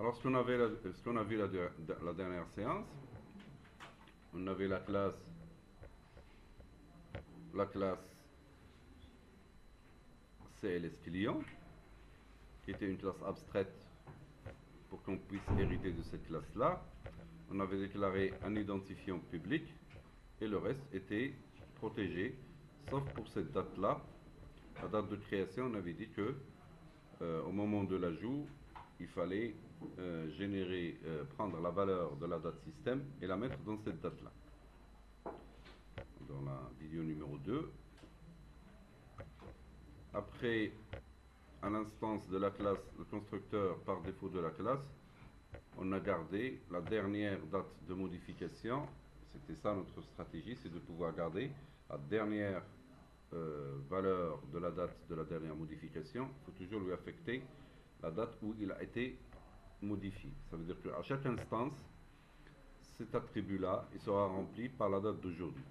Alors, ce qu'on a vu la dernière séance, on avait la classe CLS client, qui était une classe abstraite pour qu'on puisse hériter de cette classe-là. On avait déclaré un identifiant public et le reste était protégé, sauf pour cette date-là. La date de création, on avait dit que au moment de l'ajout, il fallait prendre la valeur de la date système et la mettre dans cette date-là. Dans la vidéo numéro 2. Après, à l'instance de la classe, le constructeur par défaut de la classe, on a gardé la dernière date de modification. C'était ça notre stratégie, c'est de pouvoir garder la dernière valeur de la date de la dernière modification. Il faut toujours lui affecter la date où il a été modifié. Ça veut dire qu'à chaque instance, cet attribut-là, il sera rempli par la date d'aujourd'hui.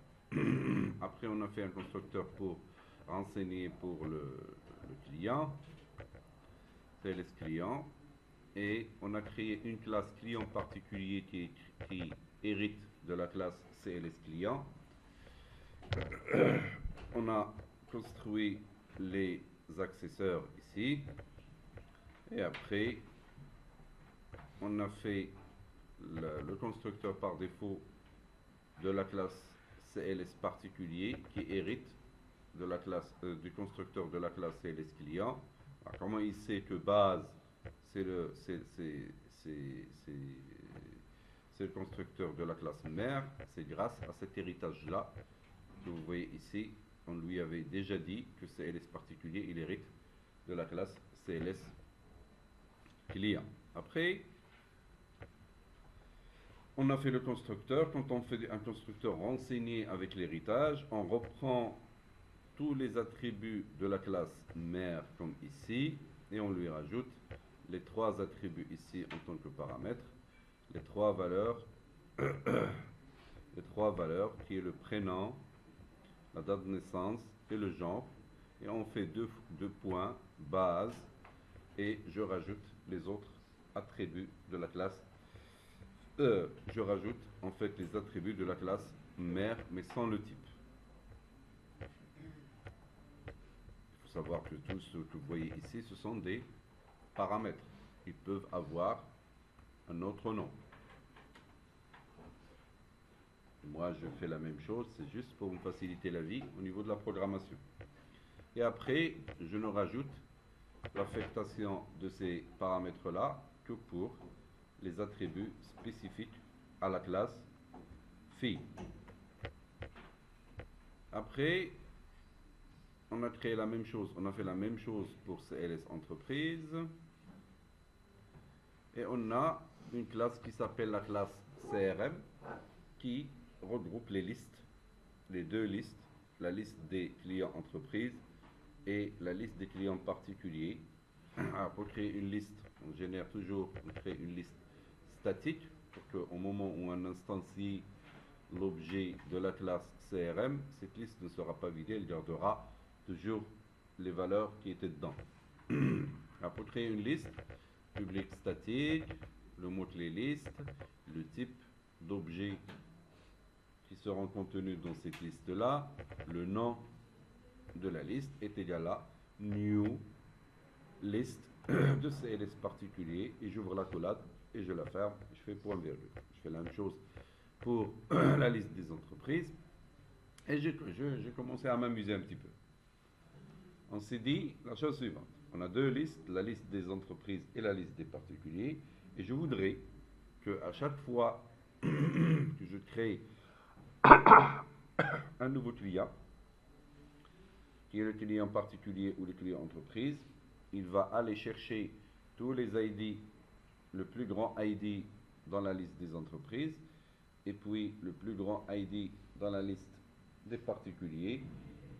Après, on a fait un constructeur pour renseigner pour le client, CLS client, et on a créé une classe client particulier qui hérite de la classe CLS client. On a construit les accesseurs ici, et après, on a fait le constructeur par défaut de la classe CLS particulier qui hérite de la classe du constructeur de la classe CLS client. Alors, comment il sait que base c'est le constructeur de la classe mère? C'est grâce à cet héritage là que vous voyez ici. On lui avait déjà dit que CLS particulier il hérite de la classe CLS client. Après, on a fait le constructeur. Quand on fait un constructeur renseigné avec l'héritage, on reprend tous les attributs de la classe mère comme ici et on lui rajoute les trois attributs ici en tant que paramètres, les trois valeurs qui est le prénom, la date de naissance et le genre, et on fait deux points base et je rajoute les autres attributs de la classe je rajoute en fait les attributs de la classe mère mais sans le type. Il faut savoir que tout ce que vous voyez ici ce sont des paramètres. Ils peuvent avoir un autre nom. Moi je fais la même chose, c'est juste pour me faciliter la vie au niveau de la programmation. Et après je ne rajoute l'affectation de ces paramètres là que pour les attributs spécifiques à la classe fille. Après, on a créé la même chose, on a fait la même chose pour CLS entreprise. Et on a une classe qui s'appelle la classe CRM qui regroupe les listes, les deux listes, la liste des clients entreprises et la liste des clients particuliers. Alors, pour créer une liste, on crée une liste statique pour qu'au moment où on instancie l'objet de la classe CRM, cette liste ne sera pas vidée, elle gardera toujours les valeurs qui étaient dedans. Alors, pour créer une liste, public statique, le mot-clé liste, le type d'objet qui seront contenus dans cette liste-là, le nom de la liste est égal à new liste de CLS particulier et j'ouvre la collade et je la ferme, je fais point virgule. Je fais la même chose pour la liste des entreprises et j'ai commencé à m'amuser un petit peu. On s'est dit la chose suivante, on a deux listes, la liste des entreprises et la liste des particuliers, et je voudrais que à chaque fois que je crée un nouveau client, qui est le client particulier ou le client entreprise, il va aller chercher tous les ID, le plus grand ID dans la liste des entreprises, et puis le plus grand ID dans la liste des particuliers.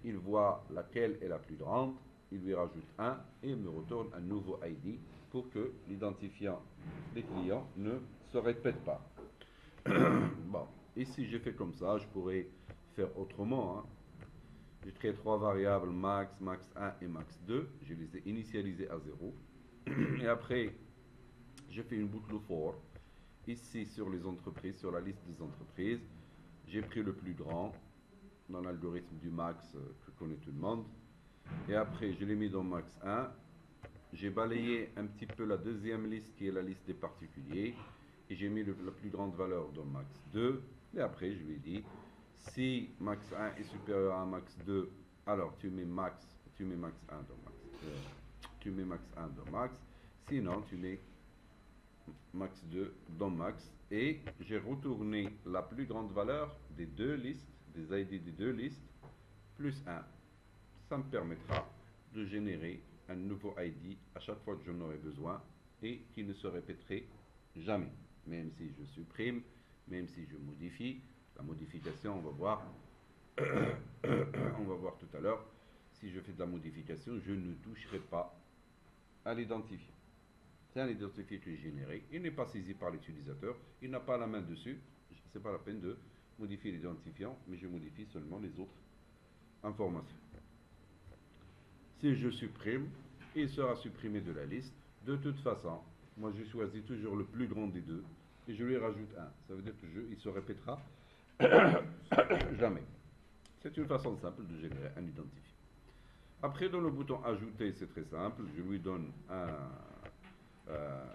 Il voit laquelle est la plus grande, il lui rajoute 1 et il me retourne un nouveau ID pour que l'identifiant des clients ne se répète pas. Bon, ici j'ai fait comme ça, je pourrais faire autrement. J'ai créé trois variables, max, max 1 et max 2. Je les ai initialisées à 0. Et après, j'ai fait une boucle for. Ici, sur les entreprises, sur la liste des entreprises, j'ai pris le plus grand dans l'algorithme du max que connaît tout le monde. Et après, je l'ai mis dans max 1. J'ai balayé un petit peu la deuxième liste qui est la liste des particuliers. Et j'ai mis la plus grande valeur dans max 2. Et après, je lui ai dit, si max 1 est supérieur à max 2, alors tu mets max 1 dans max. Tu mets max 1 dans max. Sinon, tu mets max 2 dans max. Et j'ai retourné la plus grande valeur des deux listes, des ID des deux listes, plus 1. Ça me permettra de générer un nouveau ID à chaque fois que j'en aurai besoin et qui ne se répéterait jamais. Même si je supprime, même si je modifie, la modification, on va voir, on va voir tout à l'heure, si je fais de la modification, je ne toucherai pas à l'identifiant. C'est un identifiant qui est généré, il n'est pas saisi par l'utilisateur, il n'a pas la main dessus, ce n'est pas la peine de modifier l'identifiant, mais je modifie seulement les autres informations. Si je supprime, il sera supprimé de la liste. De toute façon, moi je choisis toujours le plus grand des deux et je lui rajoute 1. Ça veut dire que il se répétera jamais. C'est une façon simple de générer un identifiant. Après, dans le bouton ajouter, c'est très simple. Je lui donne un...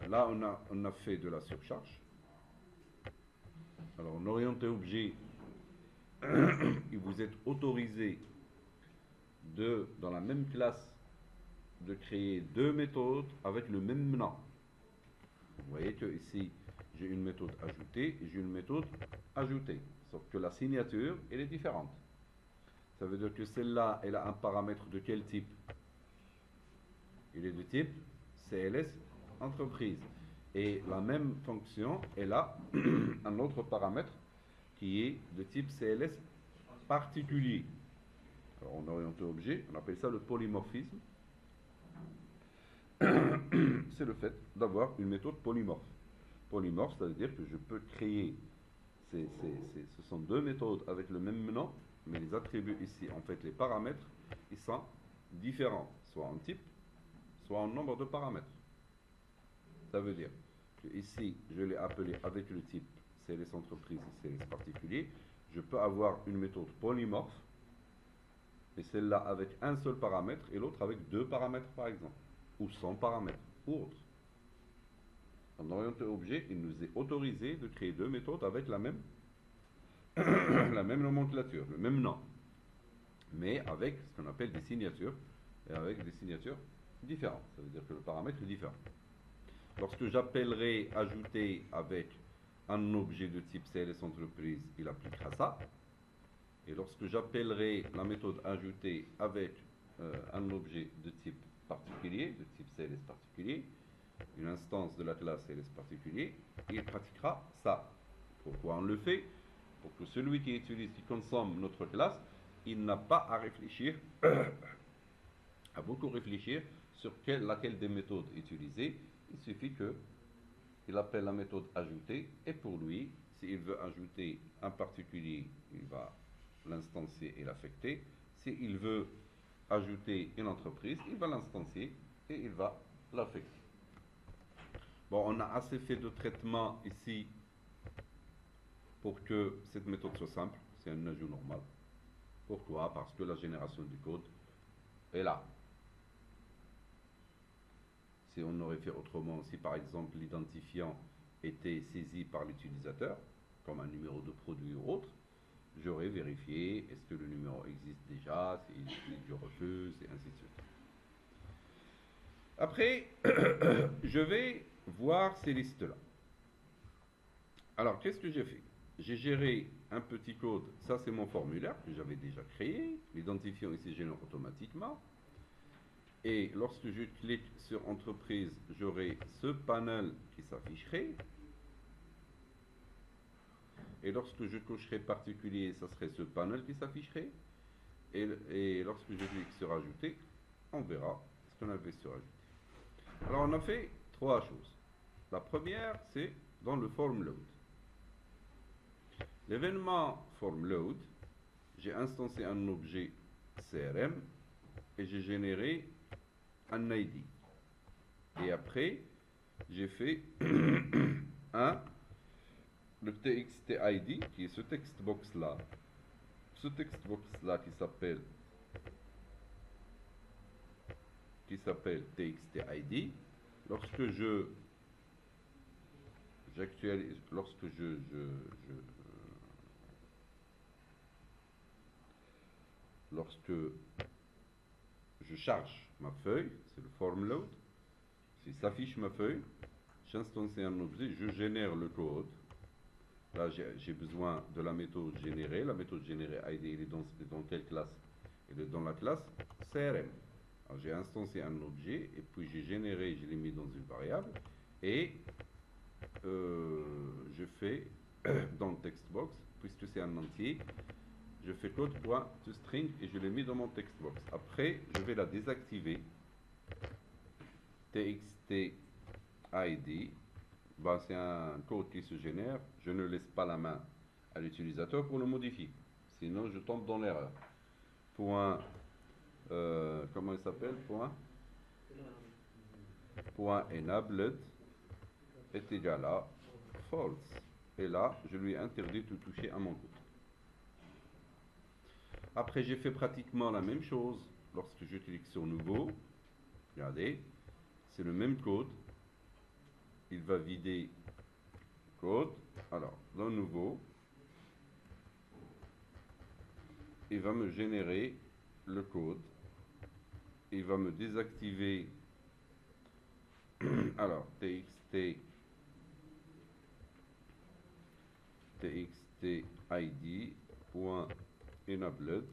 là, on a fait de la surcharge. Alors, en orienté objet, il vous est autorisé dans la même classe, de créer deux méthodes avec le même nom. Vous voyez que ici, j'ai une méthode ajoutée et j'ai une méthode ajoutée. Sauf que la signature, elle est différente. Ça veut dire que celle-là, elle a un paramètre de quel type? Il est de type CLS entreprise. Et la même fonction, elle a un autre paramètre qui est de type CLS particulier. Alors, en orienté objet, on appelle ça le polymorphisme. C'est le fait d'avoir une méthode polymorphe. Polymorphe, ça veut dire que je peux créer, ce sont deux méthodes avec le même nom, mais les attributs ici, en fait, les paramètres, ils sont différents, soit en type, soit en nombre de paramètres. Ça veut dire que ici, je l'ai appelé avec le type CLS entreprise et CLS particulier. Je peux avoir une méthode polymorphe, et celle-là avec un seul paramètre et l'autre avec deux paramètres par exemple, ou 100 paramètres, ou autre. En orienté objet, il nous est autorisé de créer deux méthodes avec la même, la même nomenclature, le même nom, mais avec ce qu'on appelle des signatures, et avec des signatures différentes. Ça veut dire que le paramètre est différent. Lorsque j'appellerai ajouter avec un objet de type CLS entreprise, il appliquera ça. Et lorsque j'appellerai la méthode ajouter avec un objet de type particulier, de type CLS particulier, une instance de la classe CLS particulier, il pratiquera ça. Pourquoi on le fait? Pour que celui qui utilise, qui consomme notre classe, il n'a pas à réfléchir, à beaucoup réfléchir sur laquelle des méthodes utiliser. Il suffit qu'il appelle la méthode ajouter et pour lui, s'il veut ajouter un particulier, il va l'instancier et l'affecter. S'il veut ajouter une entreprise, il va l'instancier et il va l'affecter. Bon, on a assez fait de traitement ici pour que cette méthode soit simple. C'est un ajout normal. Pourquoi? Parce que la génération du code est là. Si on aurait fait autrement, si par exemple l'identifiant était saisi par l'utilisateur, comme un numéro de produit ou autre, j'aurais vérifié est-ce que le numéro existe déjà, si je refuse, et ainsi de suite. Après, je vais voir ces listes-là. Alors, qu'est-ce que j'ai fait? J'ai géré un petit code, ça c'est mon formulaire que j'avais déjà créé, l'identifiant ici génère automatiquement. Et lorsque je clique sur entreprise, j'aurai ce panel qui s'afficherait. Et lorsque je cocherai particulier, ça serait ce panel qui s'afficherait. Et lorsque je clique sur ajouter, on verra ce qu'on avait sur ajouter. Alors on a fait trois choses. La première, c'est dans le form load. L'événement form load, j'ai instancié un objet CRM et j'ai généré un ID. Et après, j'ai fait le txtid, qui est ce textbox-là. Ce textbox-là qui s'appelle txtid. Lorsque j'actualise, lorsque lorsque je charge ma feuille, c'est le form load, si s'affiche ma feuille, j'instancie un objet, je génère le code. Là, j'ai besoin de la méthode générée. La méthode générée ID, elle est dans quelle classe? Elle est dans la classe CRM. Alors, j'ai instancié un objet, et puis j'ai généré, je l'ai mis dans une variable, et je fais dans le textbox, puisque c'est un entier, je fais code.toString et je l'ai mis dans mon textbox. Après, je vais la désactiver. txtid, c'est un code qui se génère. Je ne laisse pas la main à l'utilisateur pour le modifier. Sinon, je tombe dans l'erreur. Point, comment il s'appelle? Point enabled est égal à false. Et là, je lui ai interdit de toucher à mon code. Après, j'ai fait pratiquement la même chose lorsque je clique sur nouveau. Regardez, c'est le même code. Il va vider le code. Alors, dans nouveau, il va me générer le code. Il va me désactiver. Alors, txtid point enabled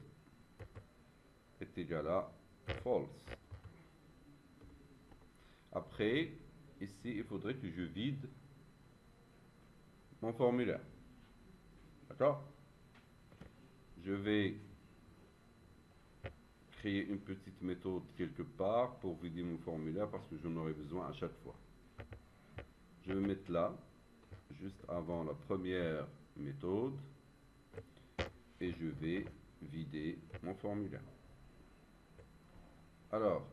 est égal à false. Après, ici, il faudrait que je vide mon formulaire. D'accord? Je vais créer une petite méthode quelque part pour vider mon formulaire parce que j'en aurai besoin à chaque fois. Je vais mettre là, juste avant la première méthode, et je vais vider mon formulaire. Alors,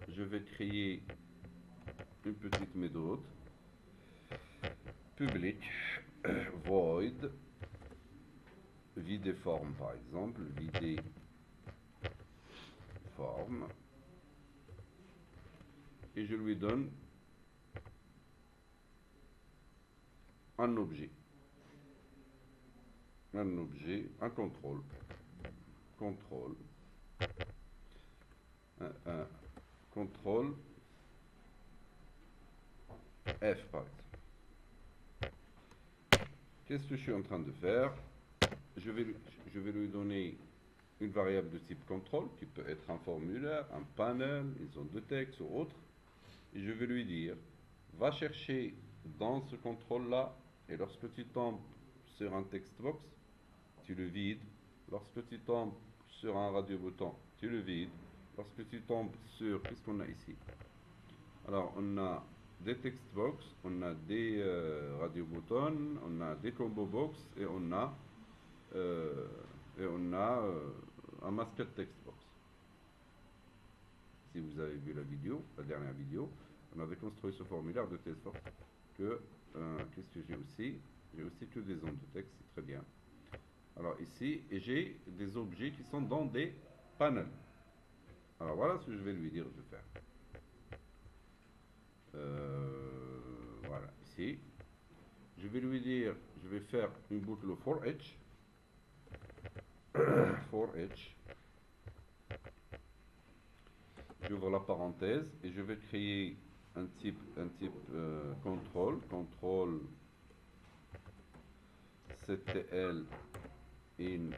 je vais créer une petite méthode public void vider forme, par exemple, vider forme, et je lui donne un objet, un contrôle, un contrôle F, par exemple. Qu'est-ce que je suis en train de faire? Je vais lui donner une variable de type contrôle qui peut être un formulaire, un panel, une zone de texte ou autre. Et je vais lui dire, va chercher dans ce contrôle-là, et lorsque tu tombes sur un textbox, tu le vides. Lorsque tu tombes sur un radio-bouton, tu le vides. Lorsque tu tombes sur... Qu'est-ce qu'on a ici? Alors, on a des textbox, on a des radio-boutons, on a des combo box, et on a un masquette textbox. Si vous avez vu la vidéo, la dernière vidéo, on avait construit ce formulaire de telle sorte que, qu'est-ce que j'ai aussi? J'ai aussi que des zones de texte, c'est très bien. Alors ici, j'ai des objets qui sont dans des panels. Alors voilà ce que je vais lui dire de faire. Voilà, ici. Je vais lui dire, je vais faire une boucle for each. For each. J'ouvre la parenthèse et je vais créer un type contrôle ctl in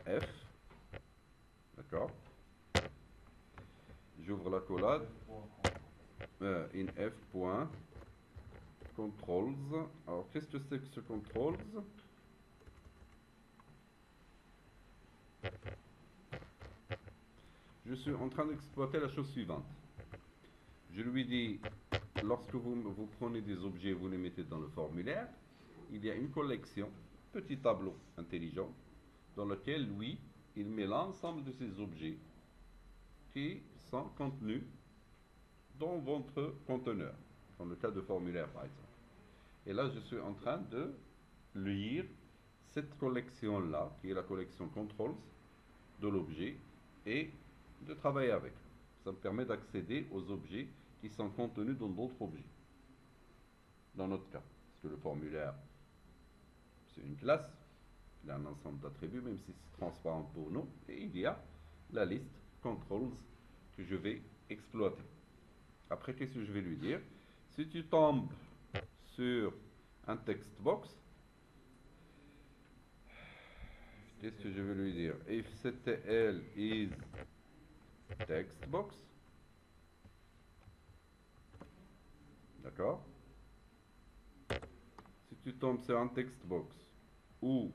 f, d'accord. J'ouvre la collade in f point controls. Alors qu'est-ce que c'est que ce controls? Je suis en train d'exploiter la chose suivante. Je lui dis, lorsque vous prenez des objets et vous les mettez dans le formulaire, il y a une collection, petit tableau intelligent, dans lequel, lui, il met l'ensemble de ces objets qui sont contenus dans votre conteneur, dans le cas de formulaire par exemple. Et là, je suis en train de lire cette collection-là, qui est la collection controls de l'objet, et de travailler avec. Ça me permet d'accéder aux objets qui sont contenus dans d'autres objets. Dans notre cas, parce que le formulaire, c'est une classe, il a un ensemble d'attributs, même si c'est transparent pour nous, et il y a la liste controls que je vais exploiter. Après, qu'est-ce que je vais lui dire? Si tu tombes sur un text box, qu'est-ce que je vais lui dire? If ctl is text box, d'accord? Si tu tombes sur un text box ou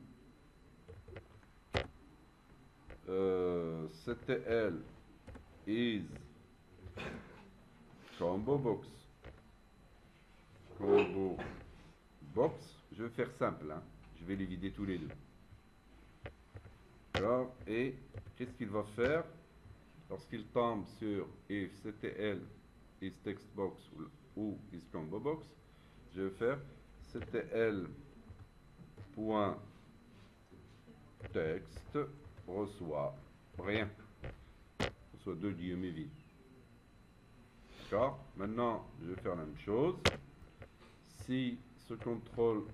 ctl is combo box, je vais faire simple, hein. Je vais les vider tous les deux. D'accord? Et qu'est-ce qu'il va faire lorsqu'il tombe sur if ctl is textbox ou is combo box? Je vais faire ctl point texte reçoit rien, reçoit deux guillemets vides. D'accord? Maintenant, je vais faire la même chose. Si ce contrôle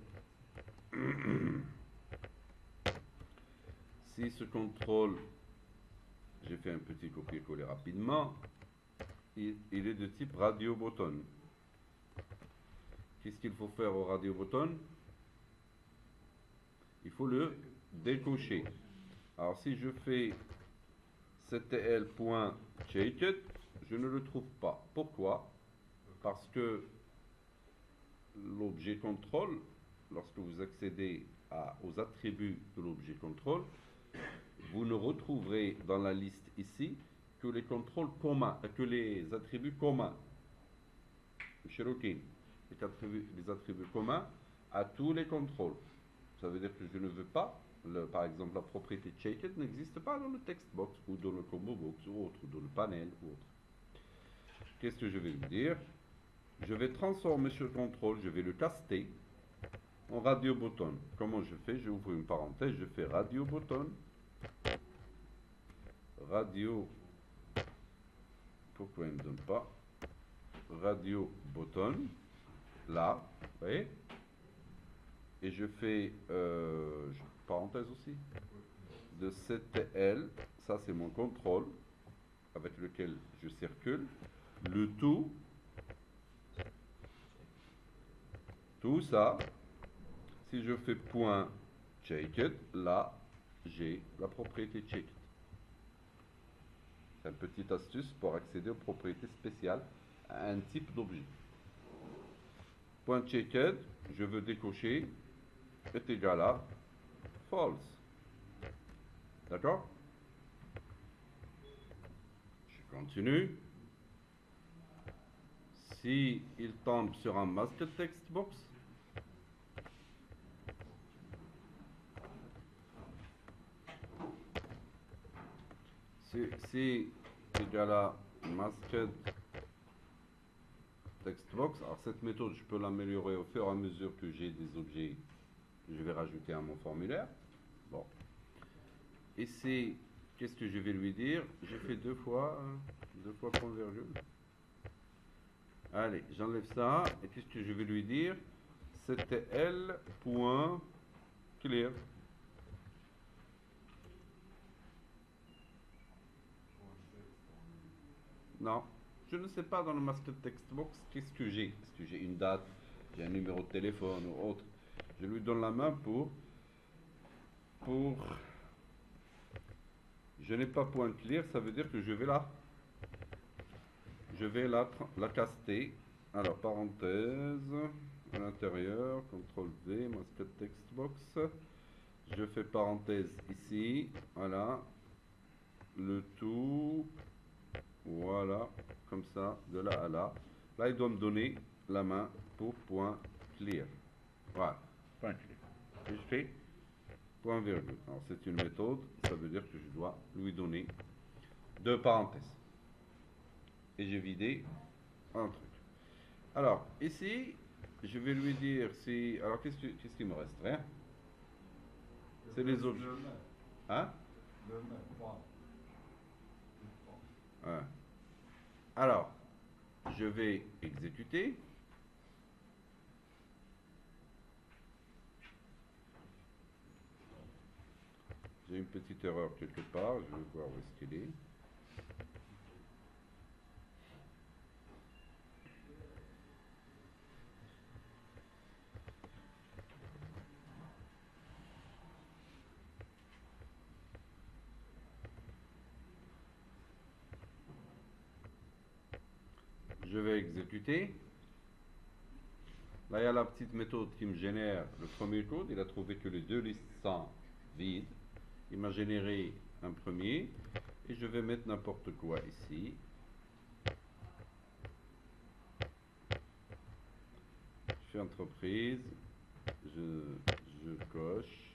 si ce contrôle, j'ai fait un petit copier-coller rapidement, il est de type radio button. Qu'est-ce qu'il faut faire au radio button? Il faut le décocher. Alors si je fais ctl.checkedIt, je ne le trouve pas. Pourquoi? Parce que l'objet contrôle, lorsque vous accédez aux attributs de l'objet contrôle, vous ne retrouverez dans la liste ici que les contrôles communs, que les attributs communs. Les attributs communs à tous les contrôles. Ça veut dire que je ne veux pas, par exemple, la propriété checked n'existe pas dans le text box ou dans le combo box ou autre, ou dans le panel ou autre. Qu'est-ce que je vais lui dire? Je vais transformer ce contrôle, je vais le caster en radio button. Comment je fais? Je ouvre une parenthèse, je fais radio button. Radio, pourquoi il ne me donne pas? Radio button, là, vous voyez? Et je fais, parenthèse aussi, de ctl, ça c'est mon contrôle, avec lequel je circule, le tout ça, si je fais point checked, là, j'ai la propriété checked. C'est une petite astuce pour accéder aux propriétés spéciales à un type d'objet. Point checked, je veux décocher, est égal à false. D'accord? Je continue. Si il tombe sur un masked text box, si égal à masked text box, alors cette méthode je peux l'améliorer au fur et à mesure que j'ai des objets que je vais rajouter à mon formulaire. Bon. Ici, qu'est-ce que je vais lui dire? J'ai fait deux fois point virgule. Allez, j'enlève ça. Et qu'est-ce que je vais lui dire? C'était L.clear. Non, je ne sais pas dans le masked text box qu'est-ce que j'ai. Est-ce que j'ai une date, j'ai un numéro de téléphone ou autre? Je lui donne la main pour je n'ai pas point clear, ça veut dire que je vais la caster. Alors, parenthèse, à l'intérieur, CTRL V, masked text box. Je fais parenthèse ici, voilà, le tout, voilà, comme ça, de là à là. Là, il doit me donner la main pour point clear. Voilà, point clear. Et je fais point virgule. Alors, c'est une méthode, ça veut dire que je dois lui donner deux parenthèses. Et j'ai vidé un truc. Alors, ici, je vais lui dire si... Alors, qu'est-ce qu'il me reste? Rien. C'est les objets. Hein? Ouais. Alors, je vais exécuter. J'ai une petite erreur quelque part, je vais voir où est-ce qu'elle est. Je vais exécuter. Là, il y a la petite méthode qui me génère le premier code. Il a trouvé que les deux listes sont vides. Il m'a généré un premier. Et je vais mettre n'importe quoi ici. Je fais entreprise. Je coche.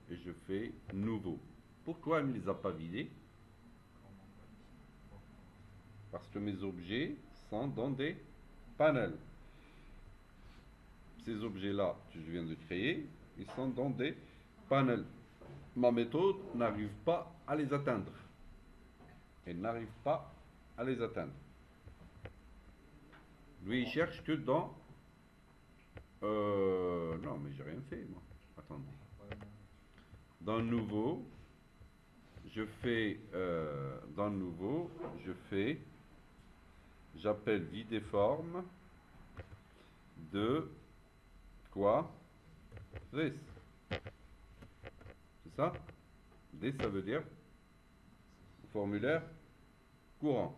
Et je fais nouveau. Pourquoi il ne les a pas vidés? Parce que mes objets sont dans des panels. Ces objets-là que je viens de créer, ils sont dans des panels. Ma méthode n'arrive pas à les atteindre. Elle n'arrive pas à les atteindre. Lui, il cherche que dans... non, mais j'ai rien fait, moi. Attendez. Dans nouveau, je fais... dans nouveau, je fais... J'appelle videform de quoi? This. C'est ça? This, ça veut dire formulaire courant.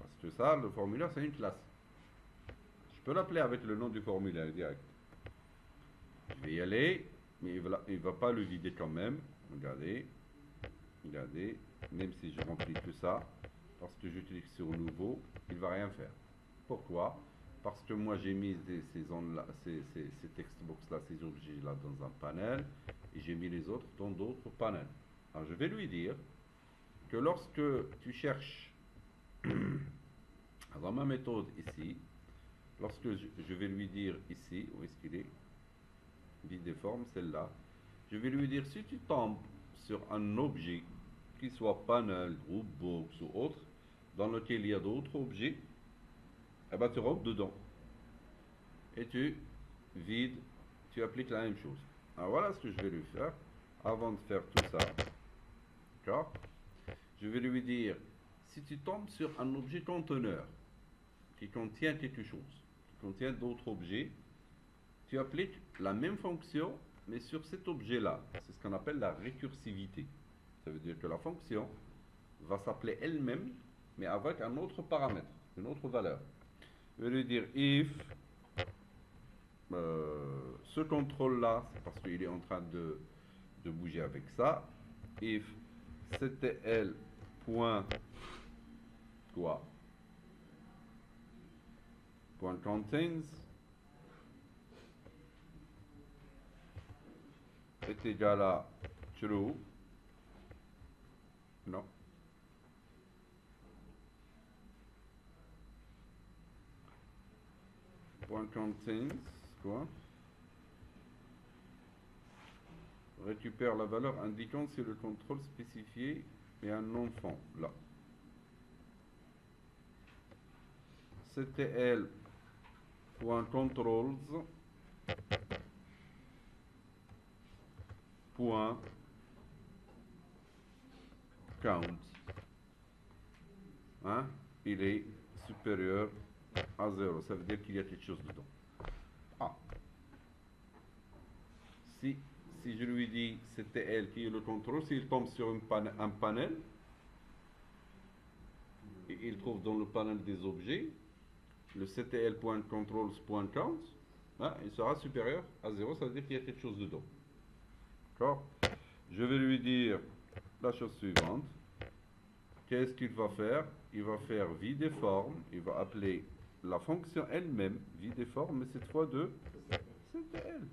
Parce que ça, le formulaire, c'est une classe. Je peux l'appeler avec le nom du formulaire direct. Je vais y aller, mais il va pas le vider quand même. Regardez. Regardez. Même si je remplis tout ça, parce que je clique sur nouveau, il va rien faire. Pourquoi? Parce que moi j'ai mis ces textbox là, ces objets là dans un panel, et j'ai mis les autres dans d'autres panels. Alors je vais lui dire que lorsque tu cherches dans ma méthode ici, lorsque je vais lui dire ici, où est-ce qu'il est? Videform, celle-là. Je vais lui dire si tu tombes sur un objet, qu'il soit panel, groupe, box ou autre, dans lequel il y a d'autres objets, eh ben, tu rentres dedans. Et tu vides, tu appliques la même chose. Alors voilà ce que je vais lui faire. Avant de faire tout ça, d'accord? Je vais lui dire, si tu tombes sur un objet conteneur qui contient quelque chose, qui contient d'autres objets, tu appliques la même fonction, mais sur cet objet-là. C'est ce qu'on appelle la récursivité. Ça veut dire que la fonction va s'appeler elle-même, mais avec un autre paramètre, une autre valeur. Je vais lui dire if, ce contrôle-là, c'est parce qu'il est en train de bouger avec ça, if ctl point quoi, point contains est égal à true. Non. Point contains, quoi? Récupère la valeur indiquant si le contrôle spécifié est un enfant, là. ctl point controls point count. Hein? Il est supérieur à 0. Ça veut dire qu'il y a quelque chose dedans. Ah. Si je lui dis c'était elle qui est le contrôle, s'il tombe sur un panel, et il trouve dans le panel des objets, le ctl.controls.count, hein, il sera supérieur à 0, ça veut dire qu'il y a quelque chose dedans. D'accord? Je vais lui dire la chose suivante. Qu'est-ce qu'il va faire? Il va faire videform, il va appeler la fonction elle-même, videform, mais cette fois de ctl.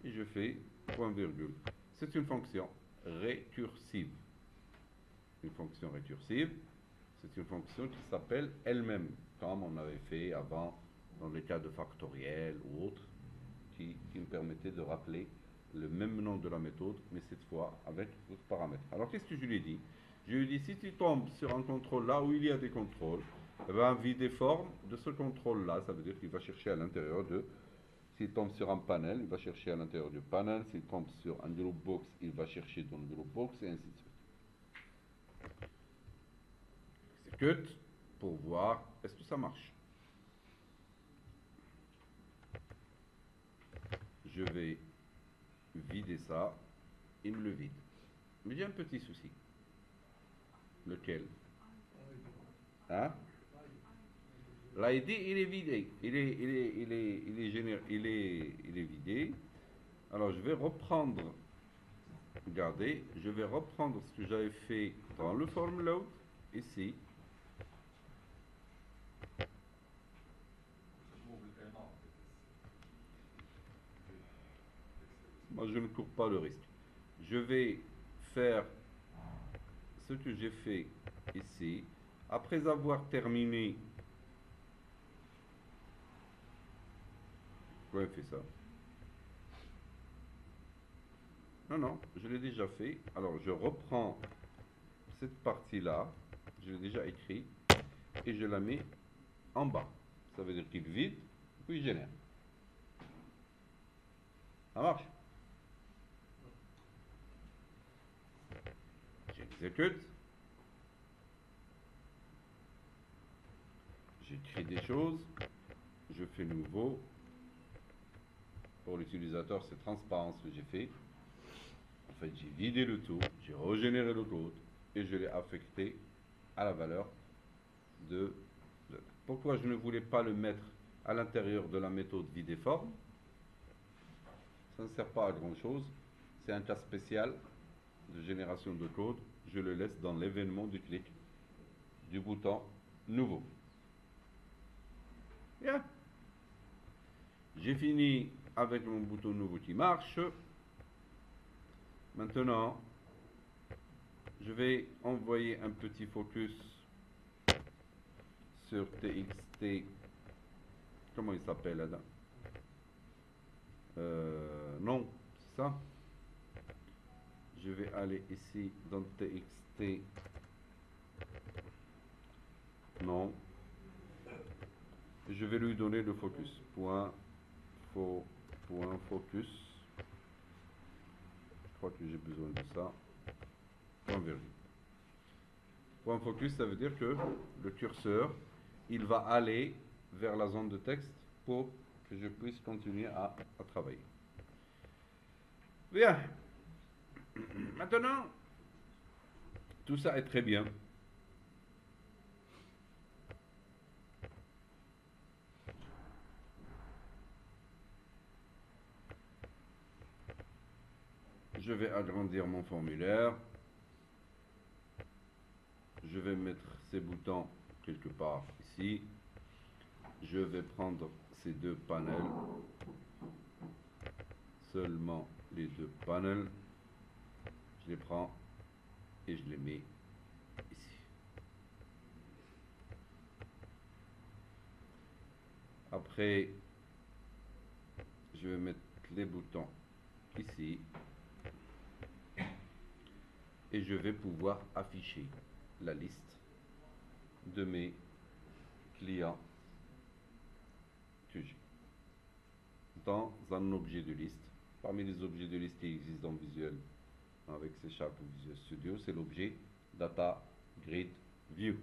Et je fais point virgule. C'est une fonction récursive. une fonction récursive, c'est une fonction qui s'appelle elle-même, comme on avait fait avant dans les cas de factoriel ou autre, qui me permettait de rappeler le même nom de la méthode, mais cette fois avec d'autres paramètres. Alors qu'est-ce que je lui ai dit? Je lui ai dit, si tu tombes sur un contrôle là où il y a des contrôles, eh ben, vider forme de ce contrôle-là, ça veut dire qu'il va chercher à l'intérieur de... S'il tombe sur un panel, il va chercher à l'intérieur du panel. S'il tombe sur un group box, il va chercher dans le group box, et ainsi de suite. Exécute pour voir est-ce que ça marche. Je vais vider ça, il me le vide. Mais j'ai un petit souci. Lequel? Hein? L'ID, il est vidé. Il est vidé. Alors, je vais reprendre. Regardez, je vais reprendre ce que j'avais fait dans le form load, ici. Moi, je ne cours pas le risque. Je vais faire ce que j'ai fait ici. Après avoir terminé... Pourquoi il fait ça? Non, non, je l'ai déjà fait. Alors, je reprends cette partie-là. Je l'ai déjà écrit. Et je la mets en bas. Ça veut dire qu'il vide, puis il génère. Ça marche? J'exécute. J'écris des choses. Je fais nouveau. Pour l'utilisateur, c'est transparent ce que j'ai fait. En fait, j'ai vidé le tout, j'ai régénéré le code et je l'ai affecté à la valeur de... Pourquoi je ne voulais pas le mettre à l'intérieur de la méthode videform? Ça ne sert pas à grand chose. C'est un cas spécial de génération de code. Je le laisse dans l'événement du clic du bouton nouveau. Bien. J'ai fini avec mon bouton nouveau qui marche. Maintenant, je vais envoyer un petit focus sur TXT. Comment il s'appelle là-dedans? Non, c'est ça. Je vais aller ici dans TXT. Non. Je vais lui donner le focus. Point focus. Je crois que j'ai besoin de ça. Point virgule. Point focus, ça veut dire que le curseur, il va aller vers la zone de texte pour que je puisse continuer à travailler. Bien. Maintenant, tout ça est très bien. Je vais agrandir mon formulaire. Je vais mettre ces boutons quelque part ici. Je vais prendre ces deux panels. Seulement les deux panels. Je les prends et je les mets ici. Après, je vais mettre les boutons ici. Et je vais pouvoir afficher la liste de mes clients que j'ai dans un objet de liste. Parmi les objets de liste qui existent dans Visual avec C# ou Visual Studio, c'est l'objet Data Grid View.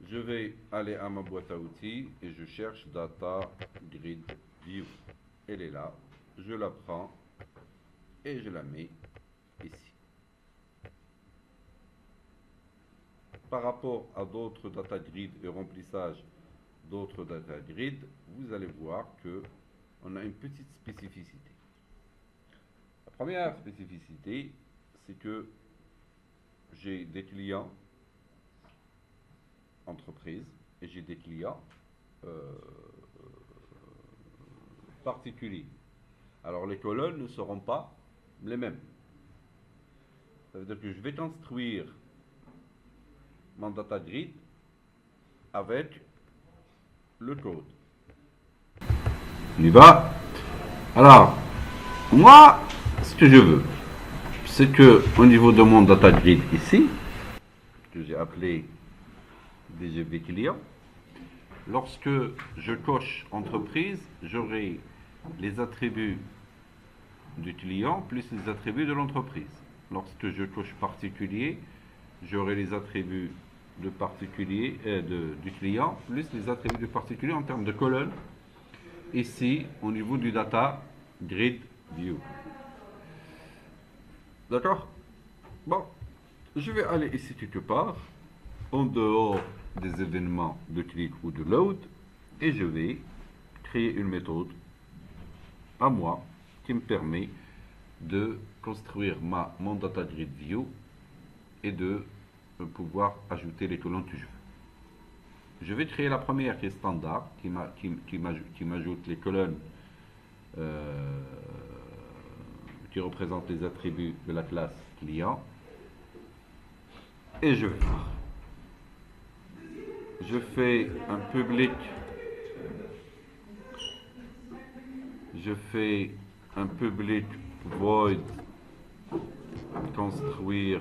Je vais aller à ma boîte à outils et je cherche Data Grid View. Elle est là. Je la prends et je la mets ici. Par rapport à d'autres data grids et remplissage d'autres data grids, vous allez voir que on a une petite spécificité. La première spécificité, c'est que j'ai des clients entreprises et j'ai des clients particuliers. Alors les colonnes ne seront pas les mêmes. Ça veut dire que je vais construire mon data grid avec le code. On y va. Alors, moi, ce que je veux, c'est que au niveau de mon data grid ici, que j'ai appelé DGV client, lorsque je coche entreprise, j'aurai les attributs du client plus les attributs de l'entreprise. Lorsque je coche particulier, j'aurai les attributs de particulier du client plus les attributs du particulier en termes de colonnes ici au niveau du data grid view. D'accord? Bon, je vais aller ici quelque part en dehors des événements de click ou de load et je vais créer une méthode à moi qui me permet de construire mon data grid view et de pouvoir ajouter les colonnes que je veux. Je vais créer la première qui est standard, qui m'ajoute les colonnes qui représentent les attributs de la classe client. Et je vais voir. Je fais un public. Je fais un public void construire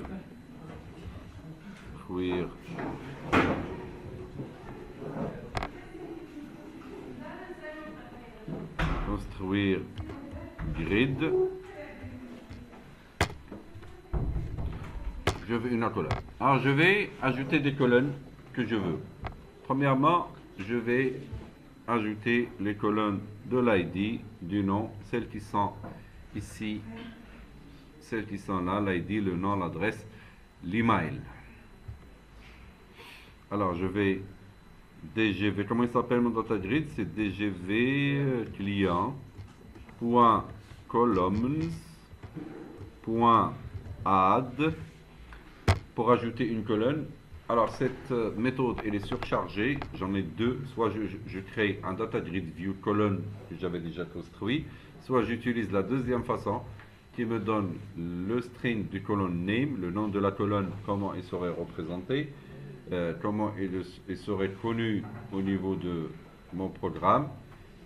grid. Je veux une colonne. Alors je vais ajouter des colonnes que je veux. Premièrement, je vais ajouter les colonnes de l'ID, du nom, celles qui sont ici, celles qui sont là, l'ID, le nom, l'adresse, l'email. Alors je vais DGV, comment il s'appelle mon data grid? C'est DGV client point columns point add pour ajouter une colonne. Alors cette méthode elle est surchargée, j'en ai deux, soit je crée un data grid view colonne que j'avais déjà construit, soit j'utilise la deuxième façon qui me donne le string du colonne name, le nom de la colonne, comment il serait représenté, comment il serait connu au niveau de mon programme,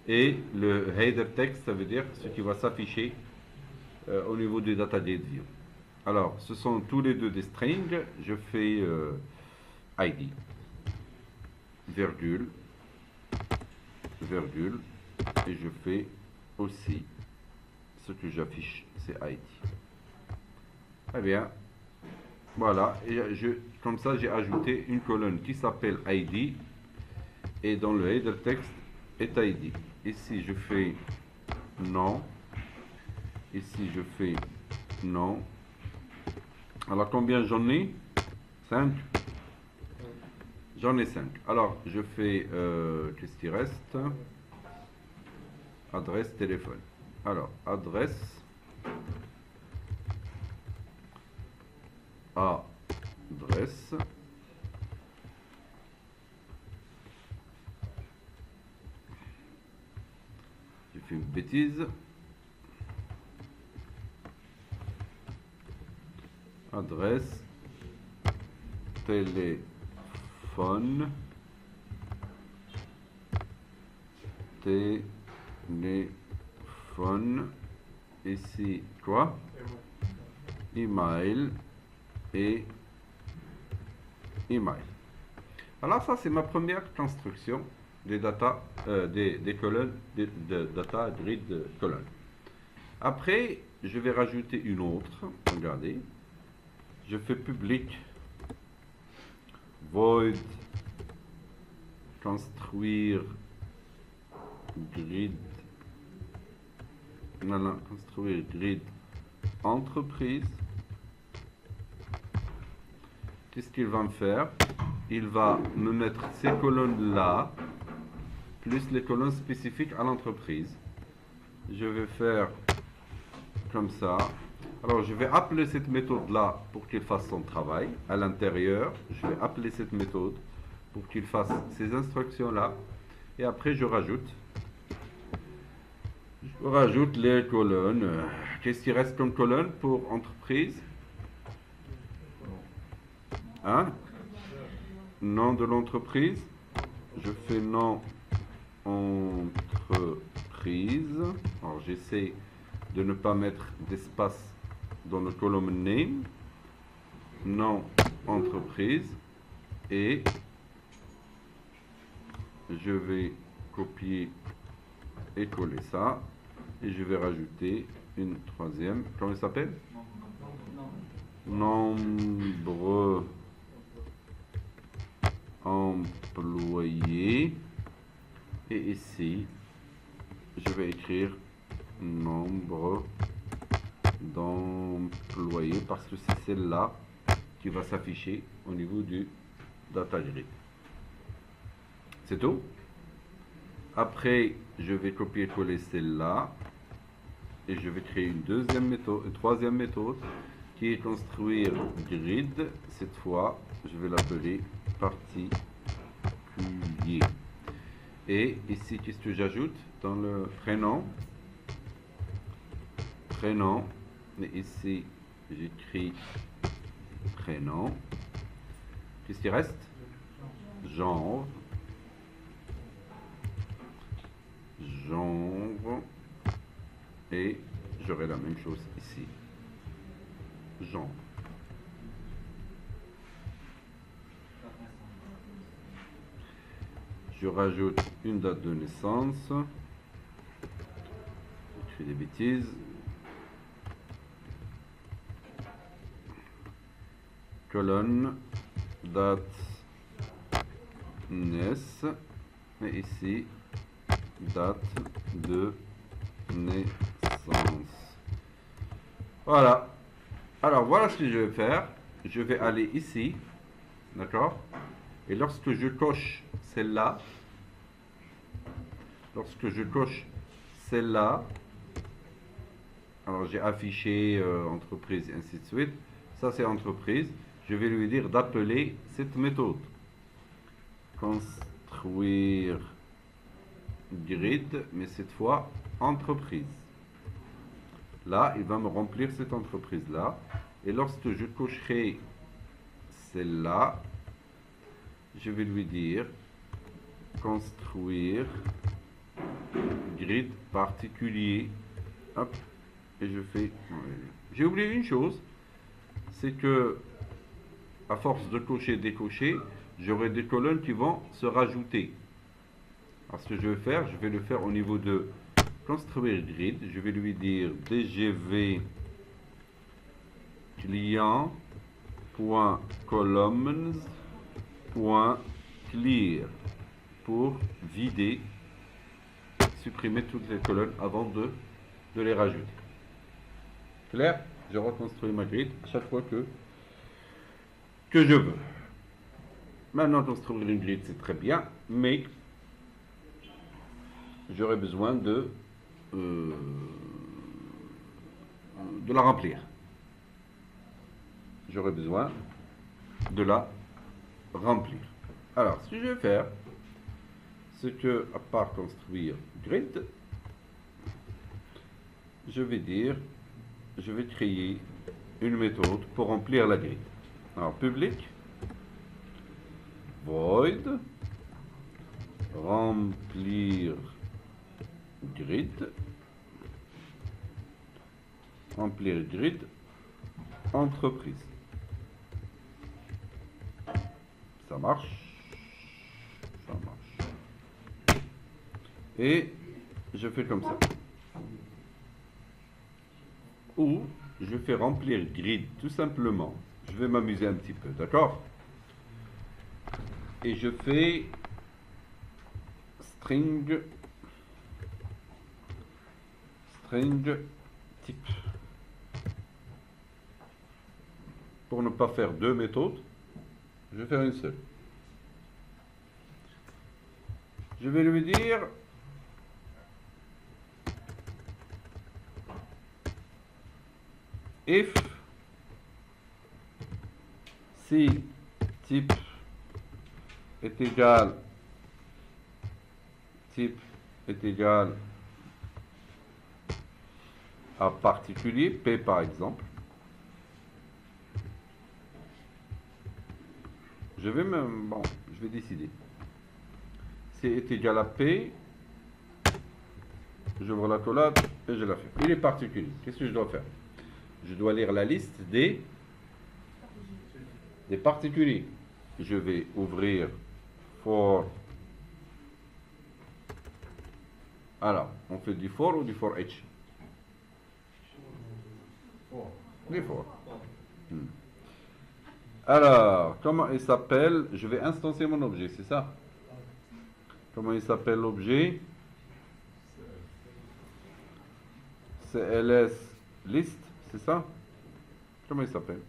et le header text, ça veut dire ce qui va s'afficher au niveau du data grid view. Alors ce sont tous les deux des strings, je fais ID, virgule, et je fais aussi ce que j'affiche, c'est ID. Très bien, voilà, et comme ça j'ai ajouté une colonne qui s'appelle ID, et dans le header text est ID. Ici je fais non, ici je fais non. Alors combien j'en ai? 5. J'en ai 5. Alors, je fais, qu'est-ce qui reste? Adresse, téléphone. Alors, adresse, adresse, j'ai fait une bêtise. Adresse, téléphone, ici quoi? Email et email. Alors ça c'est ma première construction des data, des colonnes, de data grid colonne. Après je vais rajouter une autre, regardez. Je fais public void construire grid entreprise. Qu'est-ce qu'il va me faire? Il va me mettre ces colonnes là plus les colonnes spécifiques à l'entreprise. Je vais faire comme ça. Alors, je vais appeler cette méthode-là pour qu'il fasse son travail. À l'intérieur, je vais appeler cette méthode pour qu'il fasse ces instructions-là. Et après, je rajoute les colonnes. Qu'est-ce qui reste comme colonne pour entreprise? Hein? Nom de l'entreprise. Je fais nom entreprise. Alors j'essaie de ne pas mettre d'espace dans le colonne name. Nom entreprise. Et je vais copier et coller ça. Et je vais rajouter une troisième. Comment il s'appelle? Nombre employés. Et ici, je vais écrire nombre d'employés parce que c'est celle-là qui va s'afficher au niveau du data grid. C'est tout. Après, je vais copier-coller celle-là et je vais créer une deuxième méthode, une troisième méthode qui est construire grid. Cette fois, je vais l'appeler particulier. Et ici, qu'est-ce que j'ajoute dans le prénom? Prénom. Mais ici, j'écris prénom. Qu'est-ce qui reste? Genre. Genre. Et j'aurai la même chose ici. Genre. Je rajoute une date de naissance. J'écris des bêtises. Colonne, date, naissance. Et ici, date de naissance. Voilà. Alors voilà ce que je vais faire. Je vais aller ici. D'accord? Et lorsque je coche celle-là, alors j'ai affiché entreprise et ainsi de suite. Ça c'est entreprise. Je vais lui dire d'appeler cette méthode. Construire grid, mais cette fois entreprise. Là, il va me remplir cette entreprise-là. Et lorsque je cocherai celle-là, je vais lui dire construire grid particulier. Hop, et je fais. J'ai oublié une chose, c'est que à force de cocher, décocher, j'aurai des colonnes qui vont se rajouter. Alors ce que je vais faire, je vais le faire au niveau de construire grid. Je vais lui dire dgv client.columns.clear pour vider, supprimer toutes les colonnes avant de les rajouter. Clair? Je reconstruis ma grid à chaque fois que je veux. Maintenant, construire une grid, c'est très bien, mais j'aurais besoin de la remplir. J'aurais besoin de la remplir. Alors, ce que je vais faire, c'est que, à part construire grid, je vais dire, je vais créer une méthode pour remplir la grid. Alors, public, void, remplir grid, entreprise. Ça marche. Et je fais comme ça. Ou je fais remplir grid tout simplement. Je vais m'amuser un petit peu, d'accord? Et je fais string type. Pour ne pas faire deux méthodes, je vais faire une seule. Je vais lui dire if si type est égal à particulier, P par exemple, Je vais même, bon, je vais décider. C est égal à P. J'ouvre la collab et je la fais. Il est particulier. Qu'est-ce que je dois faire? Je dois lire la liste des particuliers. Je vais ouvrir for. Alors, on fait du for ou du for each? Du for. Alors, comment il s'appelle? Je vais instancier mon objet, c'est ça? Comment il s'appelle l'objet? CLS list, c'est ça? Comment il s'appelle?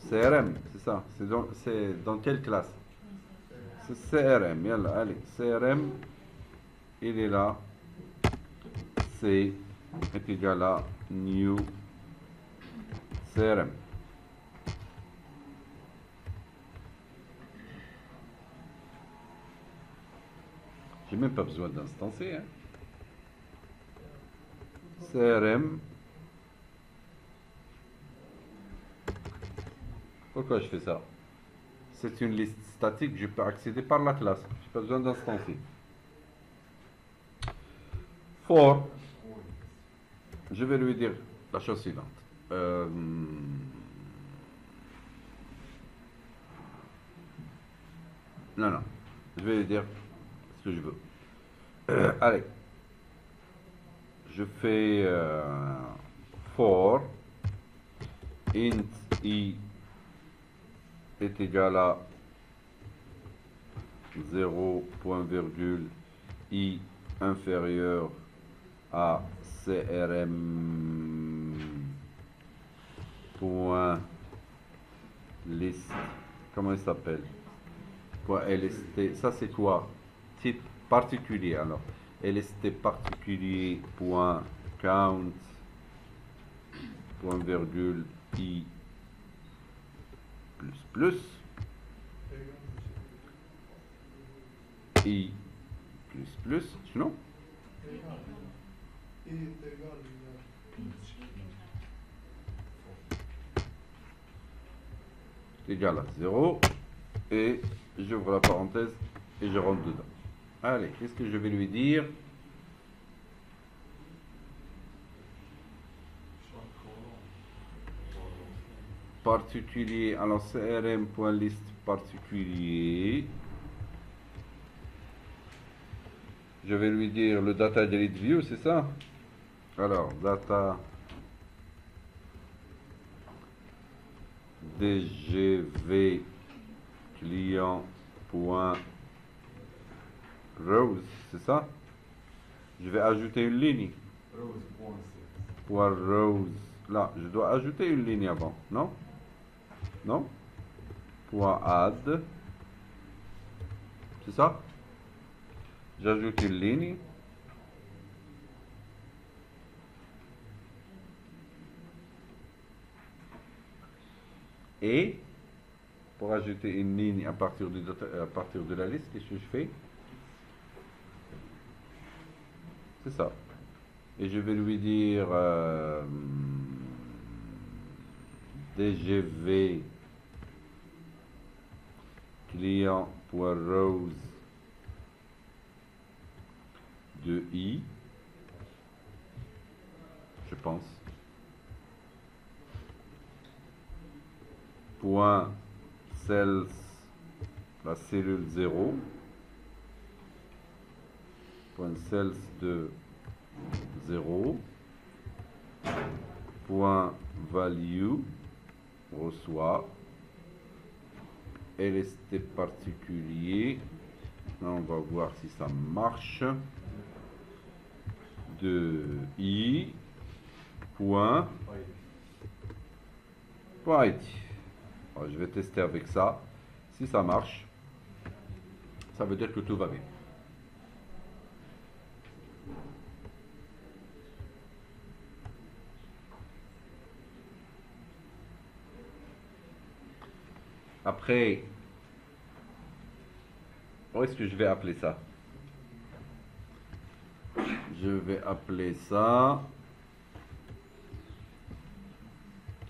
CRM, c'est ça. C'est dans quelle classe? C'est CRM. Yalla, allez, CRM, il est là. C est égal à new CRM. J'ai même pas besoin d'instancer. Hein. CRM. Pourquoi je fais ça? C'est une liste statique, je peux accéder par la classe. Je n'ai pas besoin d'instancier. For. Je vais lui dire la chose suivante. Non. Je vais lui dire ce que je veux. Allez. Je fais for int I est égal à 0, point virgule, I inférieur à CRM point list, comment il s'appelle? Point LST, ça c'est quoi? Type particulier alors. LST particulier point count point virgule I plus I plus, sinon égal à 0 et j'ouvre la parenthèse et je rentre dedans. Allez, qu'est-ce que je vais lui dire? Particulier, alors crm.list particulier. Je vais lui dire le data delete view, c'est ça? Alors, data dgv client.rose, c'est ça? Je vais ajouter une ligne. Point rose. Là, je dois ajouter une ligne avant, non? Non? Point add. C'est ça? J'ajoute une ligne. Et pour ajouter une ligne à partir de la liste, qu'est-ce que je fais? C'est ça. Et je vais lui dire dgv client.rose de I, je pense, point cells, la cellule 0, point cells de 0, point value, reçoit, LST particulier, là on va voir si ça marche, de I, point ID. Alors, je vais tester avec ça. Si ça marche, ça veut dire que tout va bien. Après, où est-ce que je vais appeler ça? Je vais appeler ça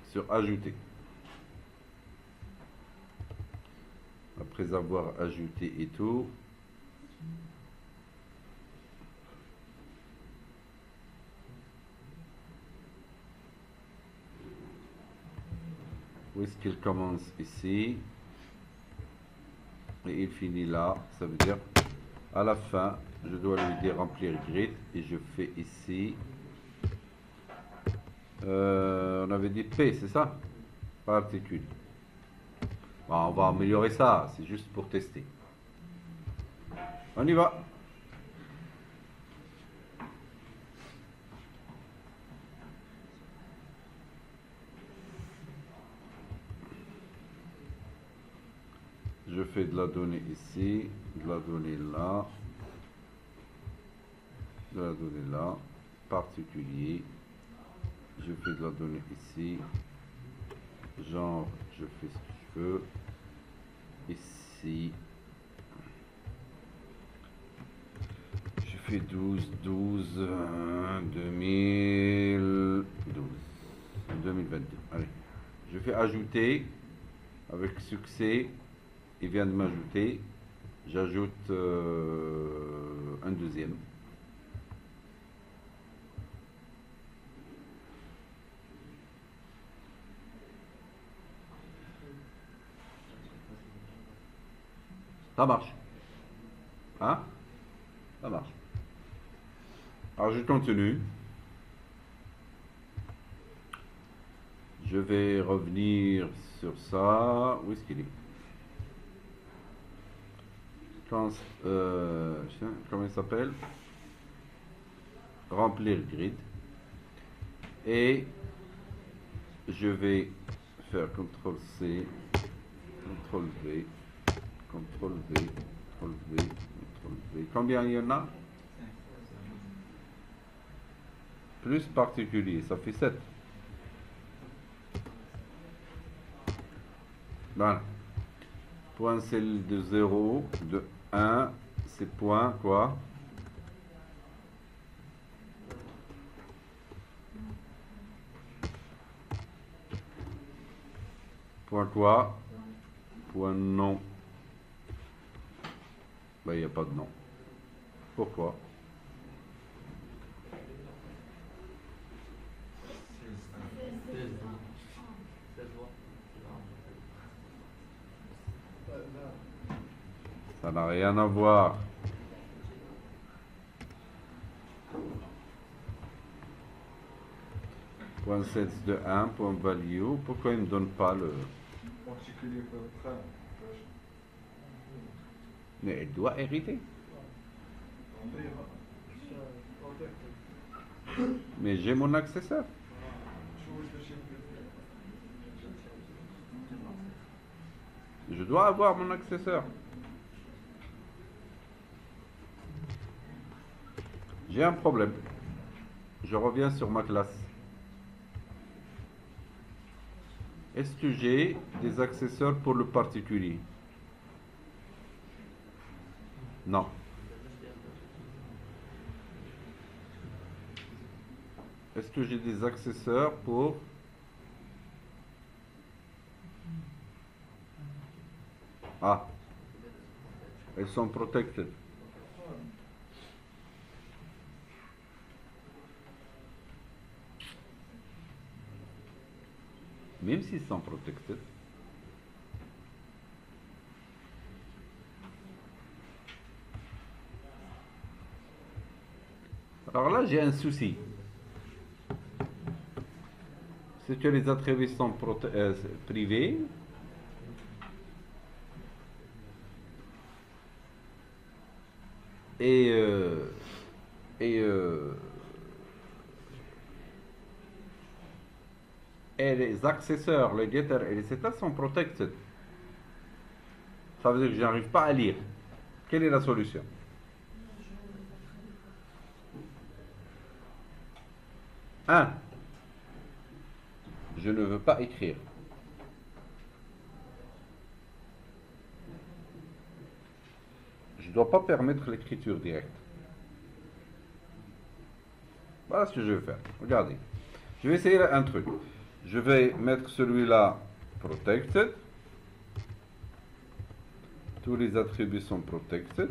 sur ajouter. après avoir ajouté et tout. Où est-ce qu'il commence ici? Et il finit là. Ça veut dire, à la fin, je dois lui dire remplir grid. Et je fais ici. On avait dit P, c'est ça? Particule. Bon, on va améliorer ça. C'est juste pour tester. On y va. Je fais de la donnée ici, de la donnée là, de la donnée là, particulier. Je fais de la donnée ici, genre, je fais ce que je veux. Ici, je fais 12, 12, 2012, 2022. Allez, je fais ajouter avec succès. Il vient de m'ajouter. J'ajoute un deuxième. Ça marche. Hein? Ça marche. Alors je continue. Je vais revenir sur ça. Où est-ce qu'il est? Comment il s'appelle? Remplir grid. Et je vais faire CTRL-C, CTRL-V, CTRL-V, CTRL-V, CTRL-V. Combien il y en a? Plus particulier, ça fait 7. Voilà. Point celle de 0, de 1, c'est point quoi? Point quoi? Point non. Ben, il n'y a pas de nom. Pourquoi? Ça n'a rien à voir. Point 7 de 1, point value. Pourquoi il ne me donne pas le... Mais elle doit hériter. Mais j'ai mon accesseur. Je dois avoir mon accesseur. J'ai un problème. Je reviens sur ma classe. Est-ce que j'ai des accesseurs pour le particulier? Non. Est-ce que j'ai des accesseurs pour... Ah. Elles sont protected. Même s'ils sont protected. Alors là, j'ai un souci. C'est que les attributs sont privés. Et les accesseurs, les getter et les setters sont protected. Ça veut dire que je n'arrive pas à lire. Quelle est la solution? Je ne veux pas écrire. Je ne dois pas permettre l'écriture directe. Voilà ce que je vais faire. Regardez. Je vais essayer un truc. Je vais mettre celui-là protected. Tous les attributs sont protected.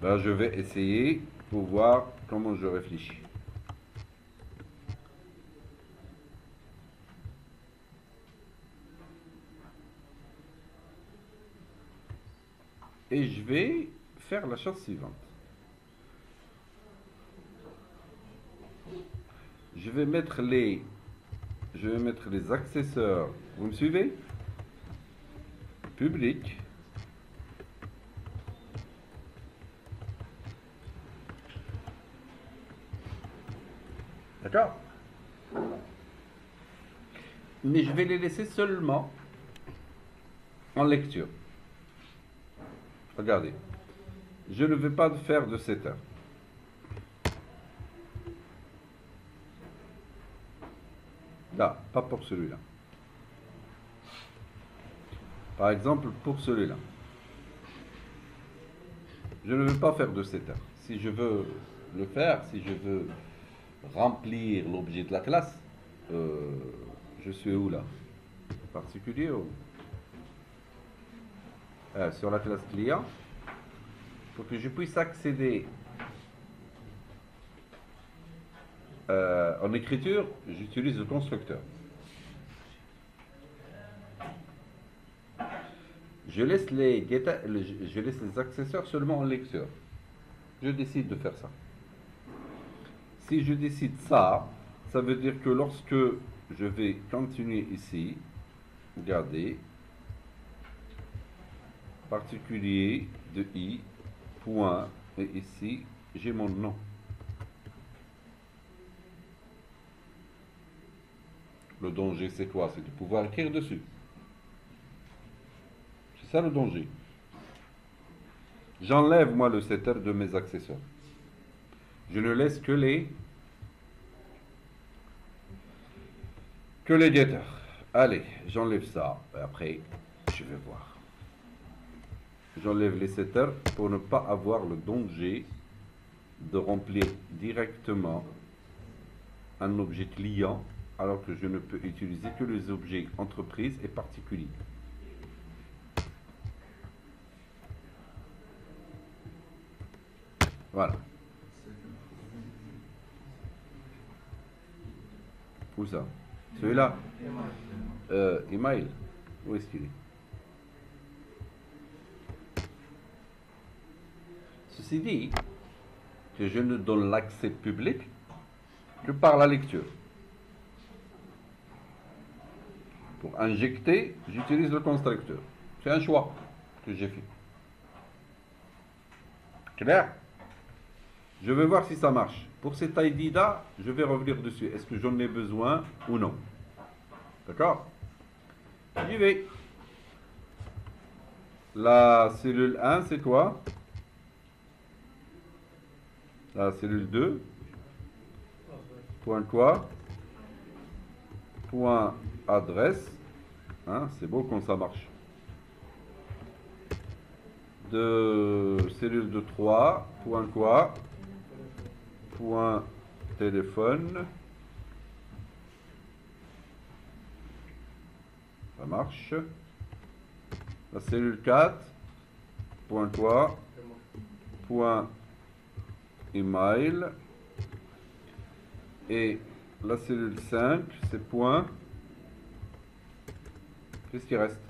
Ben, je vais essayer pour voir comment je réfléchis. Et je vais faire la chose suivante. Je vais mettre les accesseurs. Vous me suivez? Public. D'accord? Mais je vais les laisser seulement en lecture. Regardez. Je ne vais pas faire de setter. Là, pas pour celui-là. Par exemple, pour celui-là. Je ne veux pas faire de setter. Si je veux le faire, si je veux remplir l'objet de la classe, je suis où là? Particulier ou sur la classe client, pour que je puisse accéder en écriture, j'utilise le constructeur. Je laisse les accesseurs seulement en lecture. Je décide de faire ça. Si je décide ça, ça veut dire que lorsque je vais continuer ici, regardez, particulier de i, point, et ici, j'ai mon nom. Le danger, c'est quoi? C'est de pouvoir écrire dessus. C'est ça le danger. J'enlève, moi, le setter de mes accesseurs. Je ne laisse que les getters. Allez, j'enlève ça. Et après, je vais voir. J'enlève les setters pour ne pas avoir le danger de remplir directement un objet client alors que je ne peux utiliser que les objets entreprises et particuliers. Voilà. Où ça? Celui-là? Email. Où est-ce qu'il est? Ceci dit, que je ne donne l'accès public que par la lecture. Pour injecter, j'utilise le constructeur. C'est un choix que j'ai fait. Clair? Je vais voir si ça marche. Pour cet ID-là, je vais revenir dessus. Est-ce que j'en ai besoin ou non? D'accord? J'y vais. La cellule 1, c'est quoi? La cellule 2. Point quoi? Point adresse. Hein, c'est beau quand ça marche. De cellule de 3. Point quoi? Point téléphone. Ça marche. La cellule 4. Point quoi? Point email. Et la cellule 5, c'est point. Qu'est-ce qui reste?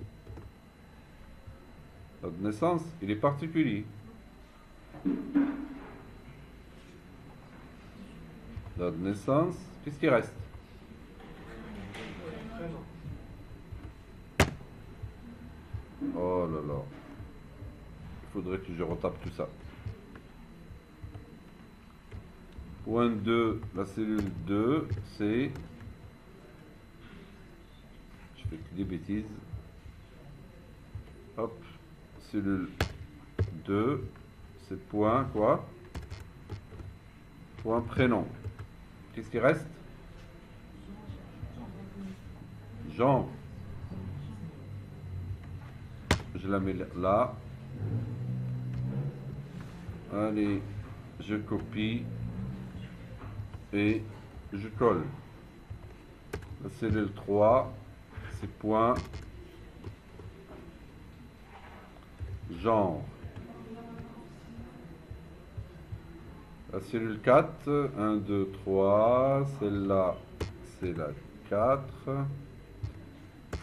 Date de naissance, il est particulier. Date de naissance, qu'est-ce qui reste? Oh là là. Il faudrait que je retape tout ça. Point 2, la cellule 2, c'est... Je fais que des bêtises. Hop, cellule 2, c'est point quoi? Point prénom. Qu'est-ce qui reste? Genre. Je la mets là. Allez, je copie et je colle. La cellule 3, c'est point genre. La cellule 4, 1, 2, 3, celle-là, c'est la 4,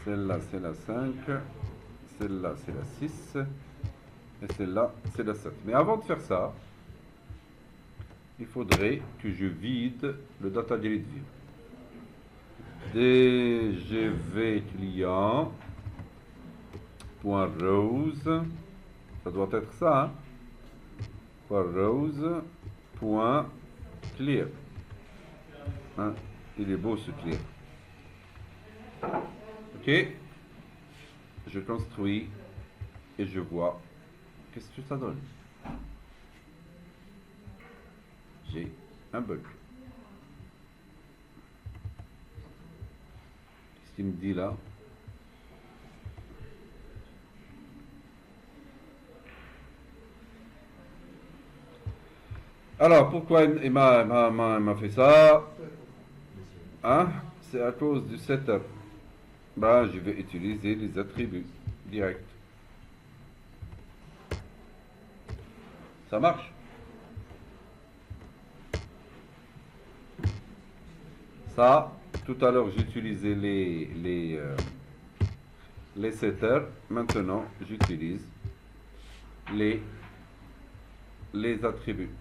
celle-là, c'est la 5, celle-là, c'est la 6, et celle-là, c'est la 7. Mais avant de faire ça, il faudrait que je vide le data grid view. dgv client point rows, ça doit être ça, hein? Point rows point clear. Hein? Il est beau ce clear. Ok, je construis et je vois qu'est-ce que ça donne. J'ai un bug. Qu'est-ce qu'il me dit là? Alors, pourquoi il m'a fait ça? Hein? C'est à cause du setup. Ben, je vais utiliser les attributs directs. Ça marche? Ça, tout à l'heure, j'utilisais les setters. Maintenant, j'utilise les attributs.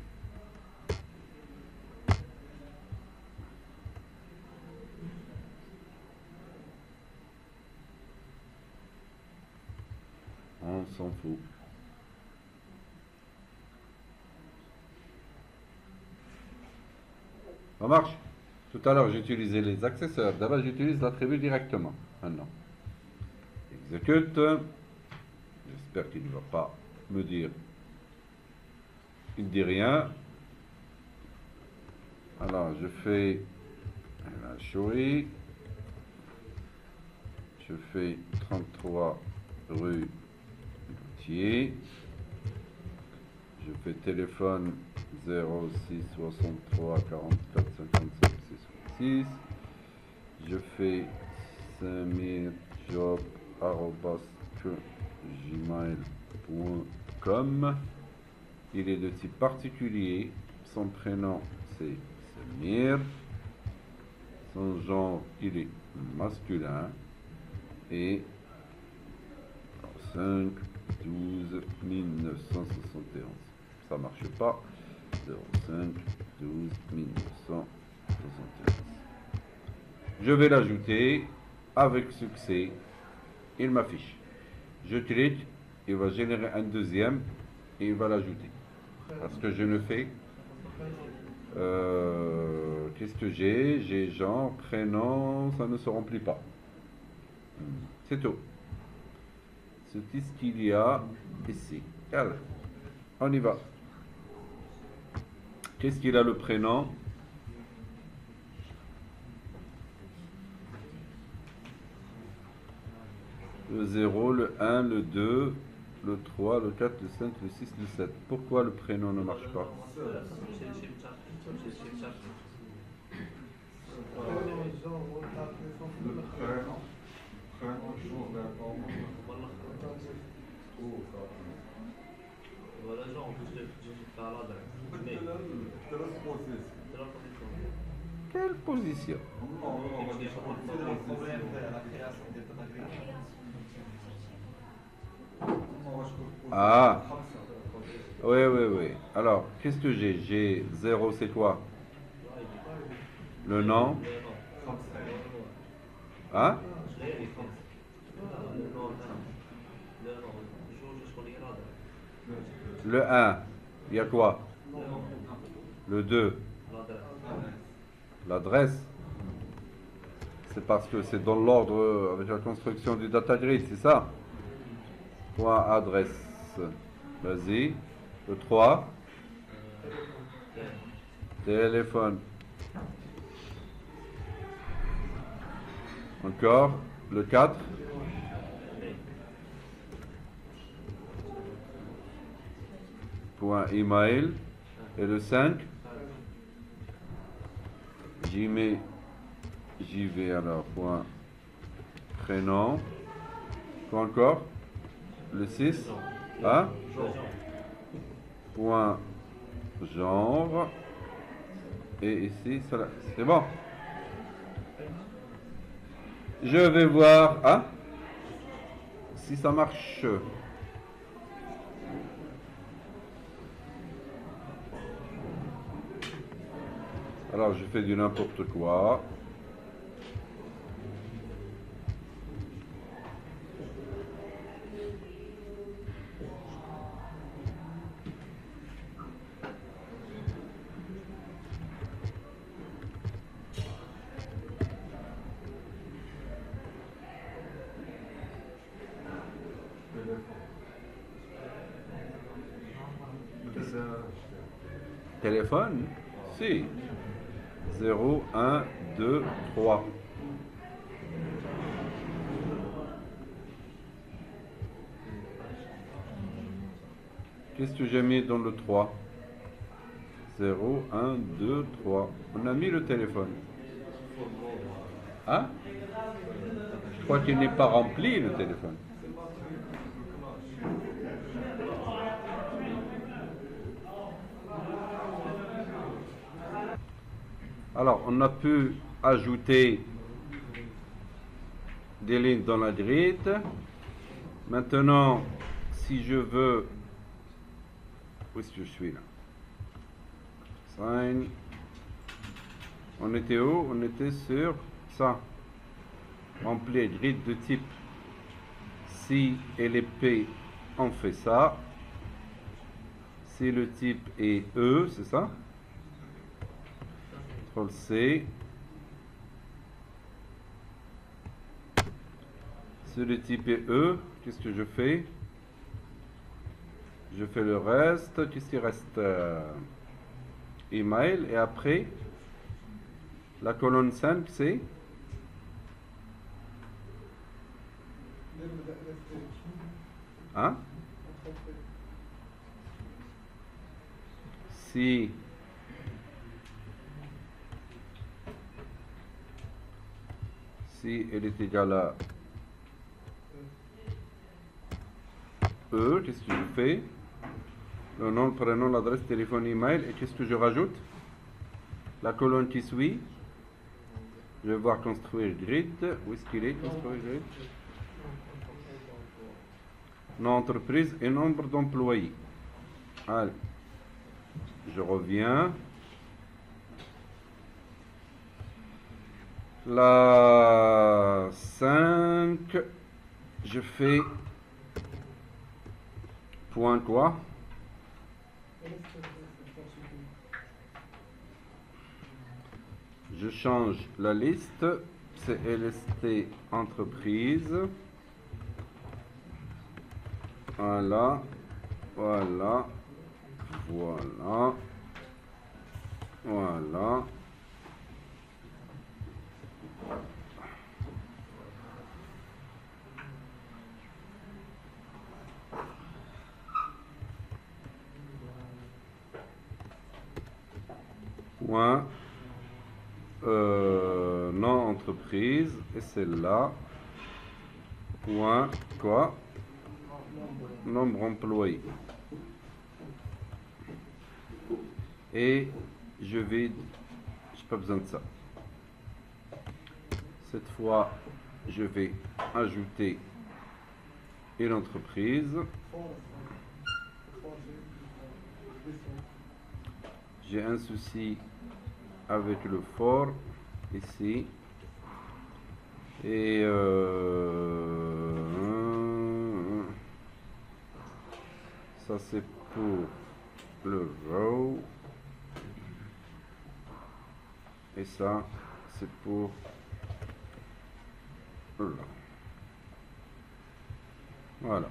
On s'en fout. Ça marche? Tout à l'heure, j'utilisais les accesseurs. D'abord, j'utilise l'attribut directement. Maintenant, exécute. J'espère qu'il ne va pas me dire. Il ne dit rien. Alors, je fais la souris. Je fais 33 rue Gautier. Je fais téléphone 06 63 44 55 66. Je fais samirjob@gmail.com. Il est de type particulier. Son prénom c'est Samir. Son genre il est masculin. Et 5 12 1971. Ça marche pas. 05 12 1971. Je vais l'ajouter avec succès. Il m'affiche. Je clique, il va générer un deuxième et il va l'ajouter. Parce que je ne fais. Qu'est-ce que j'ai? J'ai genre, prénom, ça ne se remplit pas. C'est tout. C'est ce qu'il y a ici. Allez, on y va. Qu'est-ce qu'il a le prénom? Le 0, le 1, le 2, le 3, le 4, le 5, le 6, le 7. Pourquoi le prénom ne marche pas? Quelle position? Ah, oui, oui, oui. Alors, qu'est-ce que j'ai? J'ai 0, c'est quoi? Le nom? Hein? Le 1, il y a quoi? Le 2, l'adresse. C'est parce que c'est dans l'ordre avec la construction du data grid, c'est ça? Point adresse. Vas-y. Le 3. Téléphone. Encore. Le 4. Point email. Et le 5. J'y vais alors, point prénom. Quoi encore? Le 6. Hein? Point genre. Et ici, cela. C'est bon. Je vais voir. Hein? Si ça marche. Alors, je fais du n'importe quoi. Téléphone? Si. 0, 1, 2, 3. Qu'est-ce que j'ai mis dans le 3? 0, 1, 2, 3. On a mis le téléphone. Hein? Je crois qu'il n'est pas rempli le téléphone. Alors, on a pu ajouter des lignes dans la grille. Maintenant, si je veux... Où est-ce que je suis là? Sign. On était où? On était sur ça. Remplir grille de type si et les P, on fait ça. Si le type est E, c'est ça? CTRL C. Si le type est E, qu'est-ce que je fais? Je fais le reste. Qu'est-ce qui reste? Email. Et après, la colonne 5, c'est? Hein? Si elle est égale à E, qu'est-ce que je fais? Le nom, le prénom, l'adresse, téléphone, email. Et qu'est-ce que je rajoute? La colonne qui suit. Je vais voir construire grid. Où est-ce qu'il est, construire grid? Nom entreprise et nombre d'employés. Allez. Je reviens. La 5, je fais point quoi? Je change la liste, c'est LST entreprise. Voilà, voilà, voilà, voilà. Point non entreprise et celle-là point quoi? Nombre employé. Et je vais, j'ai pas besoin de ça. Cette fois, je vais ajouter une entreprise. J'ai un souci avec le for ici. Et ça c'est pour le row. Et ça c'est pour là. Voilà.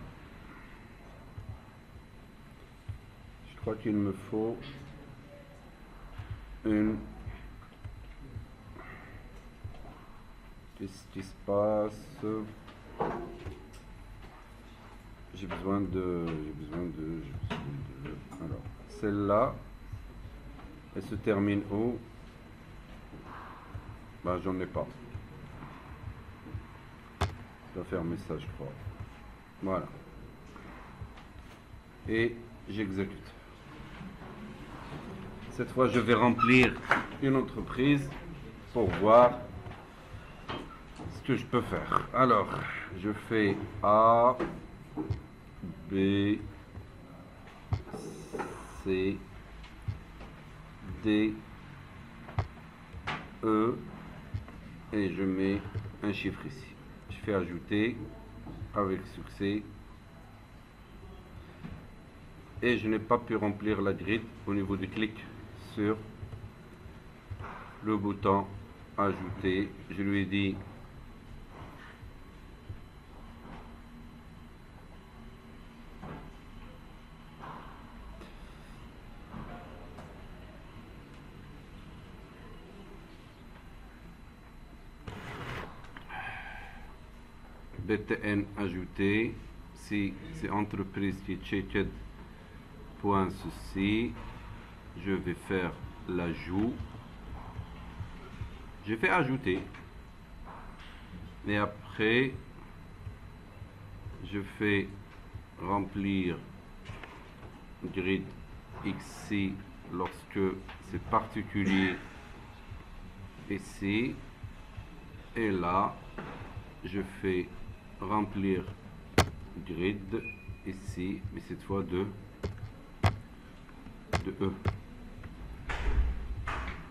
Je crois qu'il me faut une... Qu'est-ce qui se passe? J'ai besoin de... Alors, celle-là, elle se termine où? Bah, j'en ai pas. Je dois faire message, je crois. Voilà. Et j'exécute. Cette fois, je vais remplir une entreprise pour voir ce que je peux faire. Alors, je fais A, B, C, D, E, et je mets un chiffre ici. Je fais ajouter avec succès. Et je n'ai pas pu remplir la grille au niveau du clic sur le bouton ajouter. Je lui ai dit BTN ajouté. Si c'est entreprise qui est checked point ceci, je vais faire l'ajout. Je fais ajouter. Et après, je fais remplir grid XC lorsque c'est particulier ici. Et là, je fais remplir grid ici, mais cette fois de E.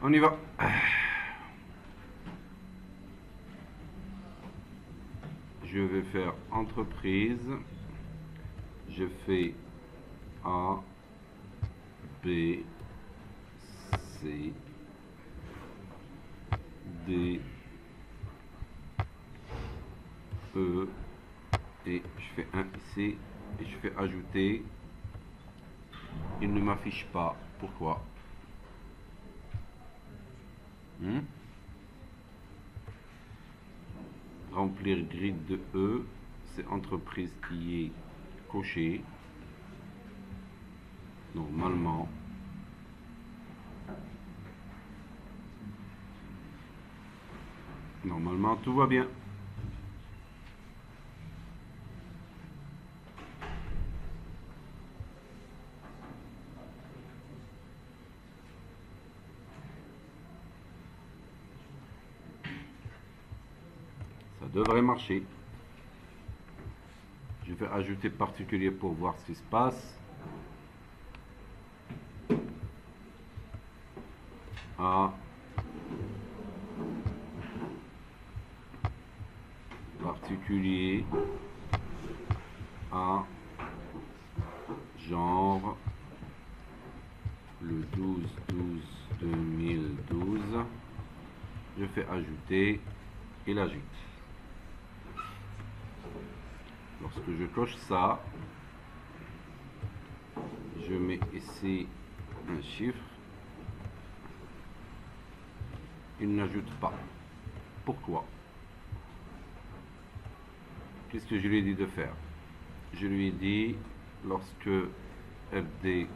On y va. Je vais faire entreprise. Je fais A, B, C, D, E, et je fais un ici et je fais ajouter. Il ne m'affiche pas. Pourquoi? Remplir grid de E, c'est entreprise qui est cochée. Normalement. Normalement, tout va bien. Ça devrait marcher. Je vais ajouter particulier pour voir ce qui se passe. A, particulier, A, genre, le 12/12/2012. Je fais ajouter et l'ajoute. Lorsque je coche ça, je mets ici un chiffre. Il n'ajoute pas. Pourquoi? Qu'est-ce que je lui ai dit de faire? Je lui ai dit, lorsque RD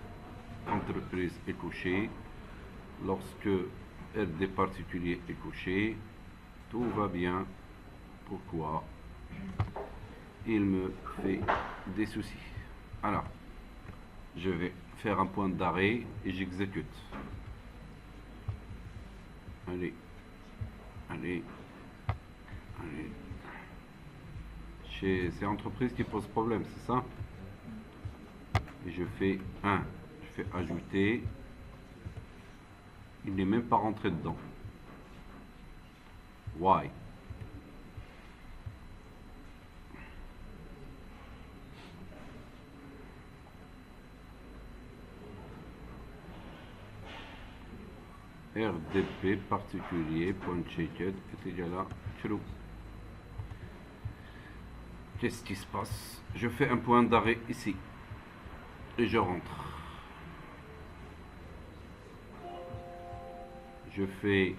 entreprise est coché, lorsque RD particulier est coché, tout va bien. Pourquoi? Il me fait des soucis. Alors, je vais faire un point d'arrêt et j'exécute. Allez, allez, allez. C'est l'entreprise qui pose problème, c'est ça? Et je fais 1, je fais ajouter. Il n'est même pas rentré dedans. Why? RDP particulier point checked est égal à true. Qu'est-ce qui se passe? Je fais un point d'arrêt ici et je rentre. Je fais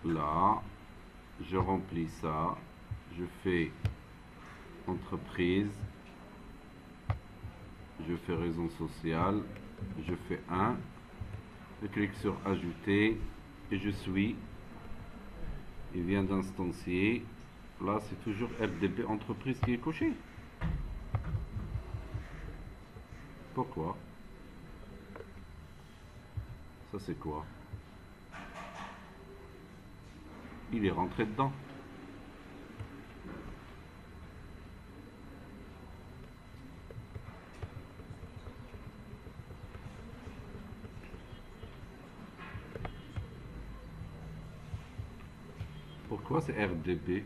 là, je remplis ça, je fais entreprise, je fais raison sociale, je fais 1, je clique sur ajouter et je suis. Il vient d'instancier. Là, c'est toujours RDB entreprise qui est coché. Pourquoi? Ça, c'est quoi? Il est rentré dedans. Pourquoi c'est RDB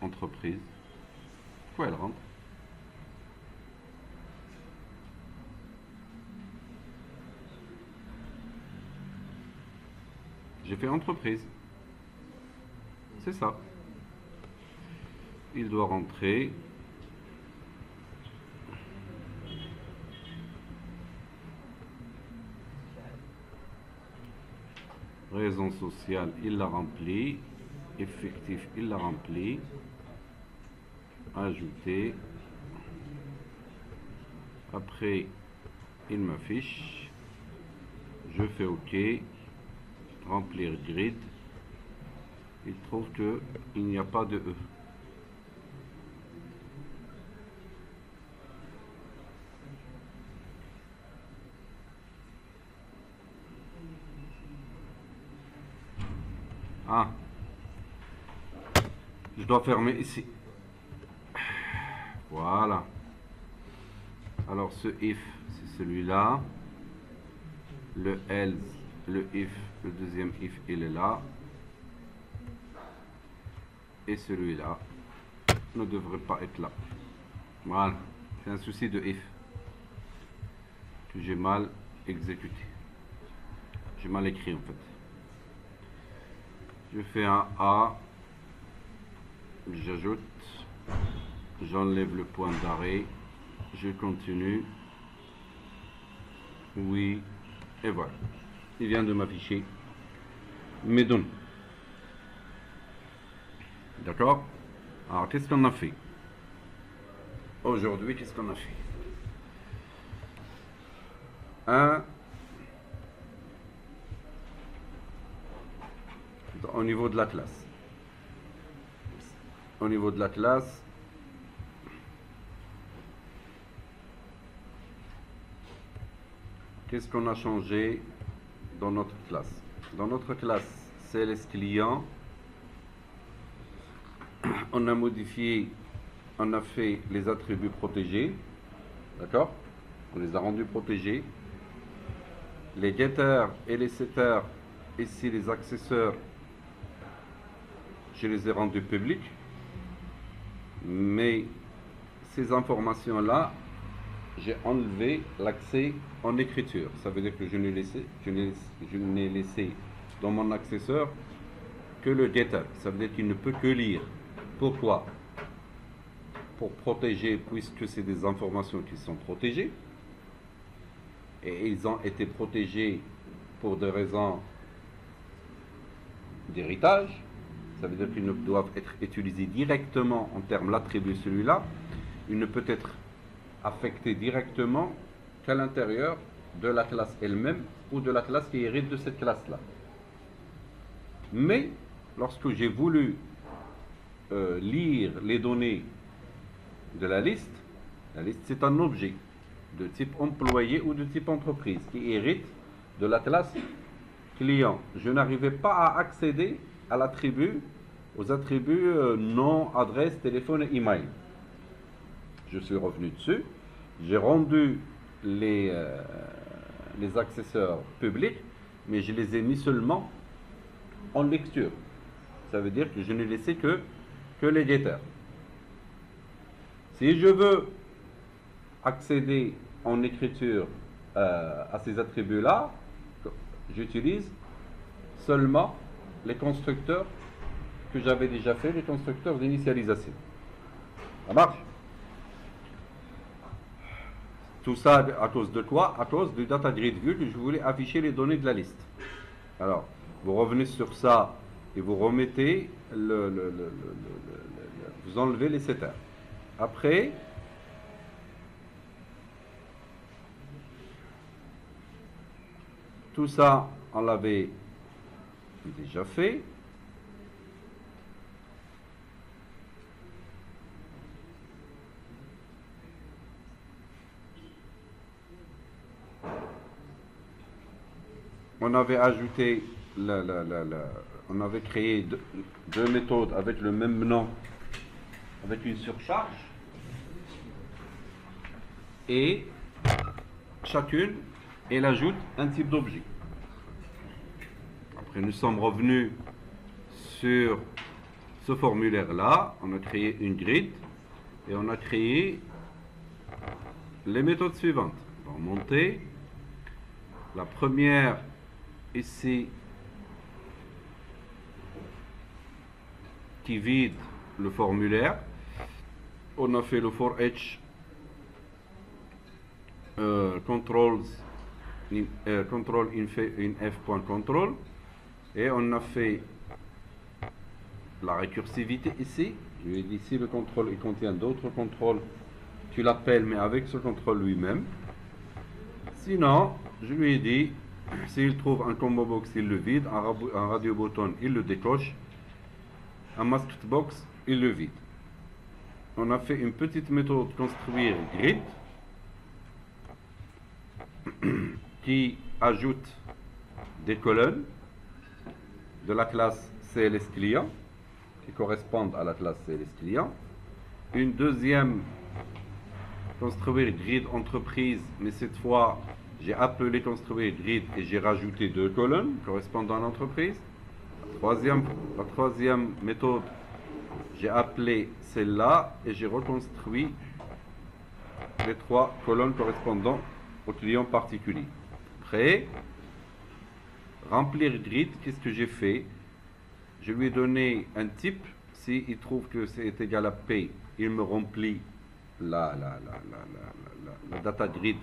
entreprise? Pourquoi elle rentre? J'ai fait entreprise. C'est ça. Il doit rentrer. Raison sociale, il l'a rempli. Effectif, il l'a rempli. Ajouter. Après, il m'affiche. Je fais OK. Remplir grid. Il trouve que il n'y a pas de E. Ah, je dois fermer ici. Voilà. Alors ce if, c'est celui-là. Le else, le if, le deuxième if, il est là. Et celui-là ne devrait pas être là. Voilà. C'est un souci de if que j'ai mal exécuté. J'ai mal écrit en fait. Je fais un A, j'ajoute, j'enlève le point d'arrêt, je continue, oui, et voilà. Il vient de m'afficher mes données. D'accord? Alors, qu'est-ce qu'on a fait? Aujourd'hui, qu'est-ce qu'on a fait? Au niveau de la classe. Au niveau de la classe, qu'est-ce qu'on a changé dans notre classe? Dans notre classe CLS client, on a modifié, on a fait les attributs protégés, d'accord? On les a rendus protégés. Les getters et les setters, ici les accesseurs, je les ai rendus publics, mais ces informations-là, j'ai enlevé l'accès en écriture. Ça veut dire que je n'ai laissé dans mon accesseur que le getter. Ça veut dire qu'il ne peut que lire. Pourquoi? Pour protéger, puisque c'est des informations qui sont protégées, et ils ont été protégés pour des raisons d'héritage. Ça veut dire qu'ils ne doivent être utilisés directement en termes l'attribut celui-là. Il ne peut être affecté directement qu'à l'intérieur de la classe elle-même ou de la classe qui hérite de cette classe-là. Mais lorsque j'ai voulu lire les données de la liste c'est un objet de type employé ou de type entreprise qui hérite de la classe client. Je n'arrivais pas à accéder à l'attribut, aux attributs nom, adresse, téléphone et email. Je suis revenu dessus, j'ai rendu les accesseurs publics, mais je les ai mis seulement en lecture. Ça veut dire que je n'ai laissé que les getters. Si je veux accéder en écriture à ces attributs-là, j'utilise seulement les constructeurs que j'avais déjà fait, les constructeurs d'initialisation. Ça marche? Tout ça à cause de quoi? À cause du data grid view que je voulais afficher les données de la liste. Alors, vous revenez sur ça et vous remettez vous enlevez les setters. Après, Tout ça, on l'avait déjà fait. On avait ajouté, on avait créé deux méthodes avec le même nom, avec une surcharge. Et chacune, elle ajoute un type d'objet. Après, nous sommes revenus sur ce formulaire-là. On a créé une grid et on a créé les méthodes suivantes. On va remonter. La première, ici, qui vide le formulaire. On a fait le for each control in f.control et on a fait la récursivité ici. Je lui ai dit si le contrôle il contient d'autres contrôles, tu l'appelles mais avec ce contrôle lui-même. Sinon, je lui ai dit s'il trouve un combo box, il le vide, un radio button, il le décoche, un masked box, il le vide. On a fait une petite méthode construire grid qui ajoute des colonnes de la classe CLS client qui correspondent à la classe CLS client. Une deuxième construire grid entreprise, mais cette fois j'ai appelé construire grid et j'ai rajouté deux colonnes correspondant à l'entreprise. La troisième méthode, j'ai appelé celle-là et j'ai reconstruit les trois colonnes correspondant au client particulier. Après, remplir grid, qu'est-ce que j'ai fait? Je lui ai donné un type. S'il trouve que c'est égal à P, il me remplit la data grid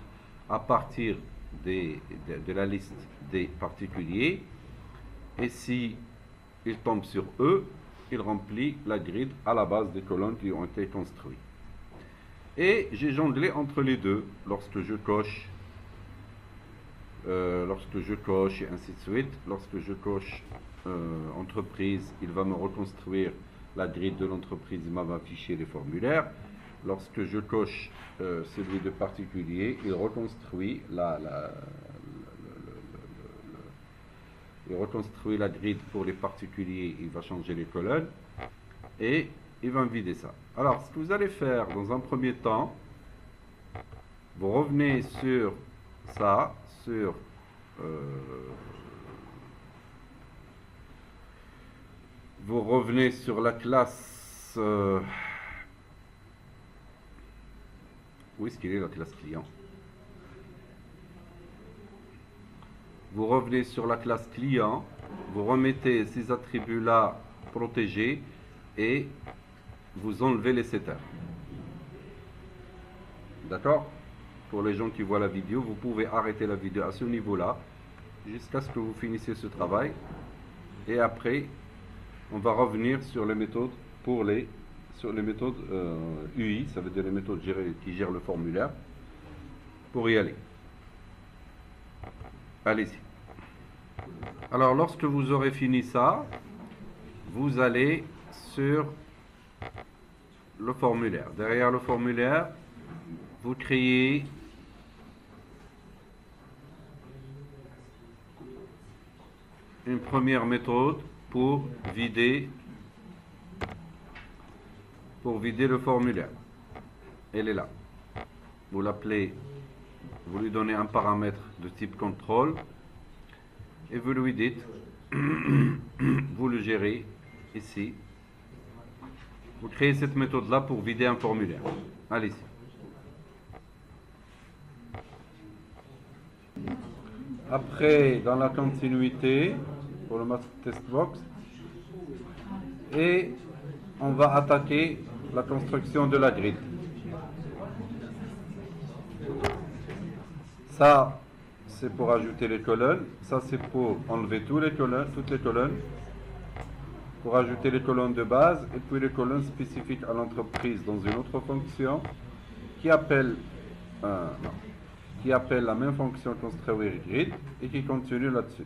à partir de la liste des particuliers. Et si il tombe sur E, il remplit la grid à la base des colonnes qui ont été construites. Et j'ai jonglé entre les deux lorsque je coche et ainsi de suite. Lorsque je coche entreprise, il va me reconstruire la grille de l'entreprise, il va afficher les formulaires. Lorsque je coche celui de particulier, il reconstruit il reconstruit la grille pour les particuliers, il va changer les colonnes et il va me vider ça. Alors, ce que vous allez faire dans un premier temps, vous revenez sur ça, vous revenez sur la classe. Où est-ce qu'il est la classe client? Vous revenez sur la classe client, vous remettez ces attributs-là protégés et vous enlevez les setters. D'accord? Pour les gens qui voient la vidéo, vous pouvez arrêter la vidéo à ce niveau-là jusqu'à ce que vous finissiez ce travail. Et après, on va revenir sur les méthodes UI, ça veut dire les méthodes qui gèrent le formulaire, pour y aller. Allez-y. Alors, lorsque vous aurez fini ça, vous allez sur le formulaire. Derrière le formulaire, vous créez une première méthode pour vider le formulaire. Elle est là. Vous l'appelez, vous lui donnez un paramètre de type contrôle et vous lui dites, vous le gérez ici. Vous créez cette méthode-là pour vider un formulaire. Allez-y. Après, dans la continuité, pour le mask test box, et on va attaquer la construction de la grille. Ça, c'est pour ajouter les colonnes. Ça, c'est pour enlever toutes les colonnes. Pour ajouter les colonnes de base et puis les colonnes spécifiques à l'entreprise dans une autre fonction qui appelle qui appelle la même fonction construire grid et qui continue là-dessus.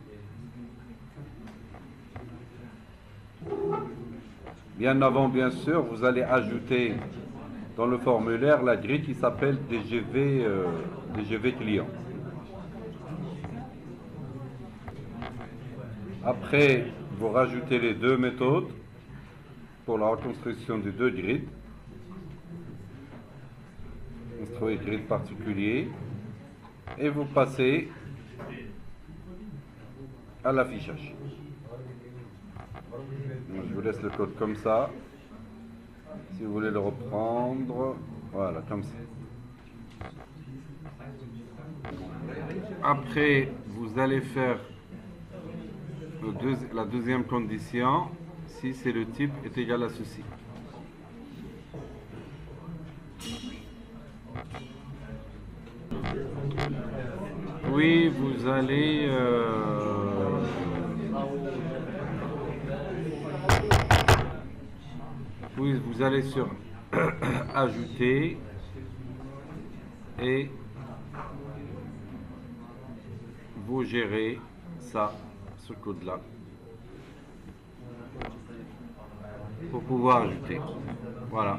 Bien avant, bien sûr, vous allez ajouter dans le formulaire la grille qui s'appelle DGV client. Après, vous rajoutez les deux méthodes pour la reconstruction des deux grids. Construire grid particulier. Et vous passez à l'affichage. Je vous laisse le code comme ça. Si vous voulez le reprendre, voilà, comme ça. Après, vous allez faire la deuxième condition, si c'est le type est égal à ceci. Oui, vous allez sur ajouter et vous gérez ça, ce code-là, pour pouvoir ajouter. Voilà.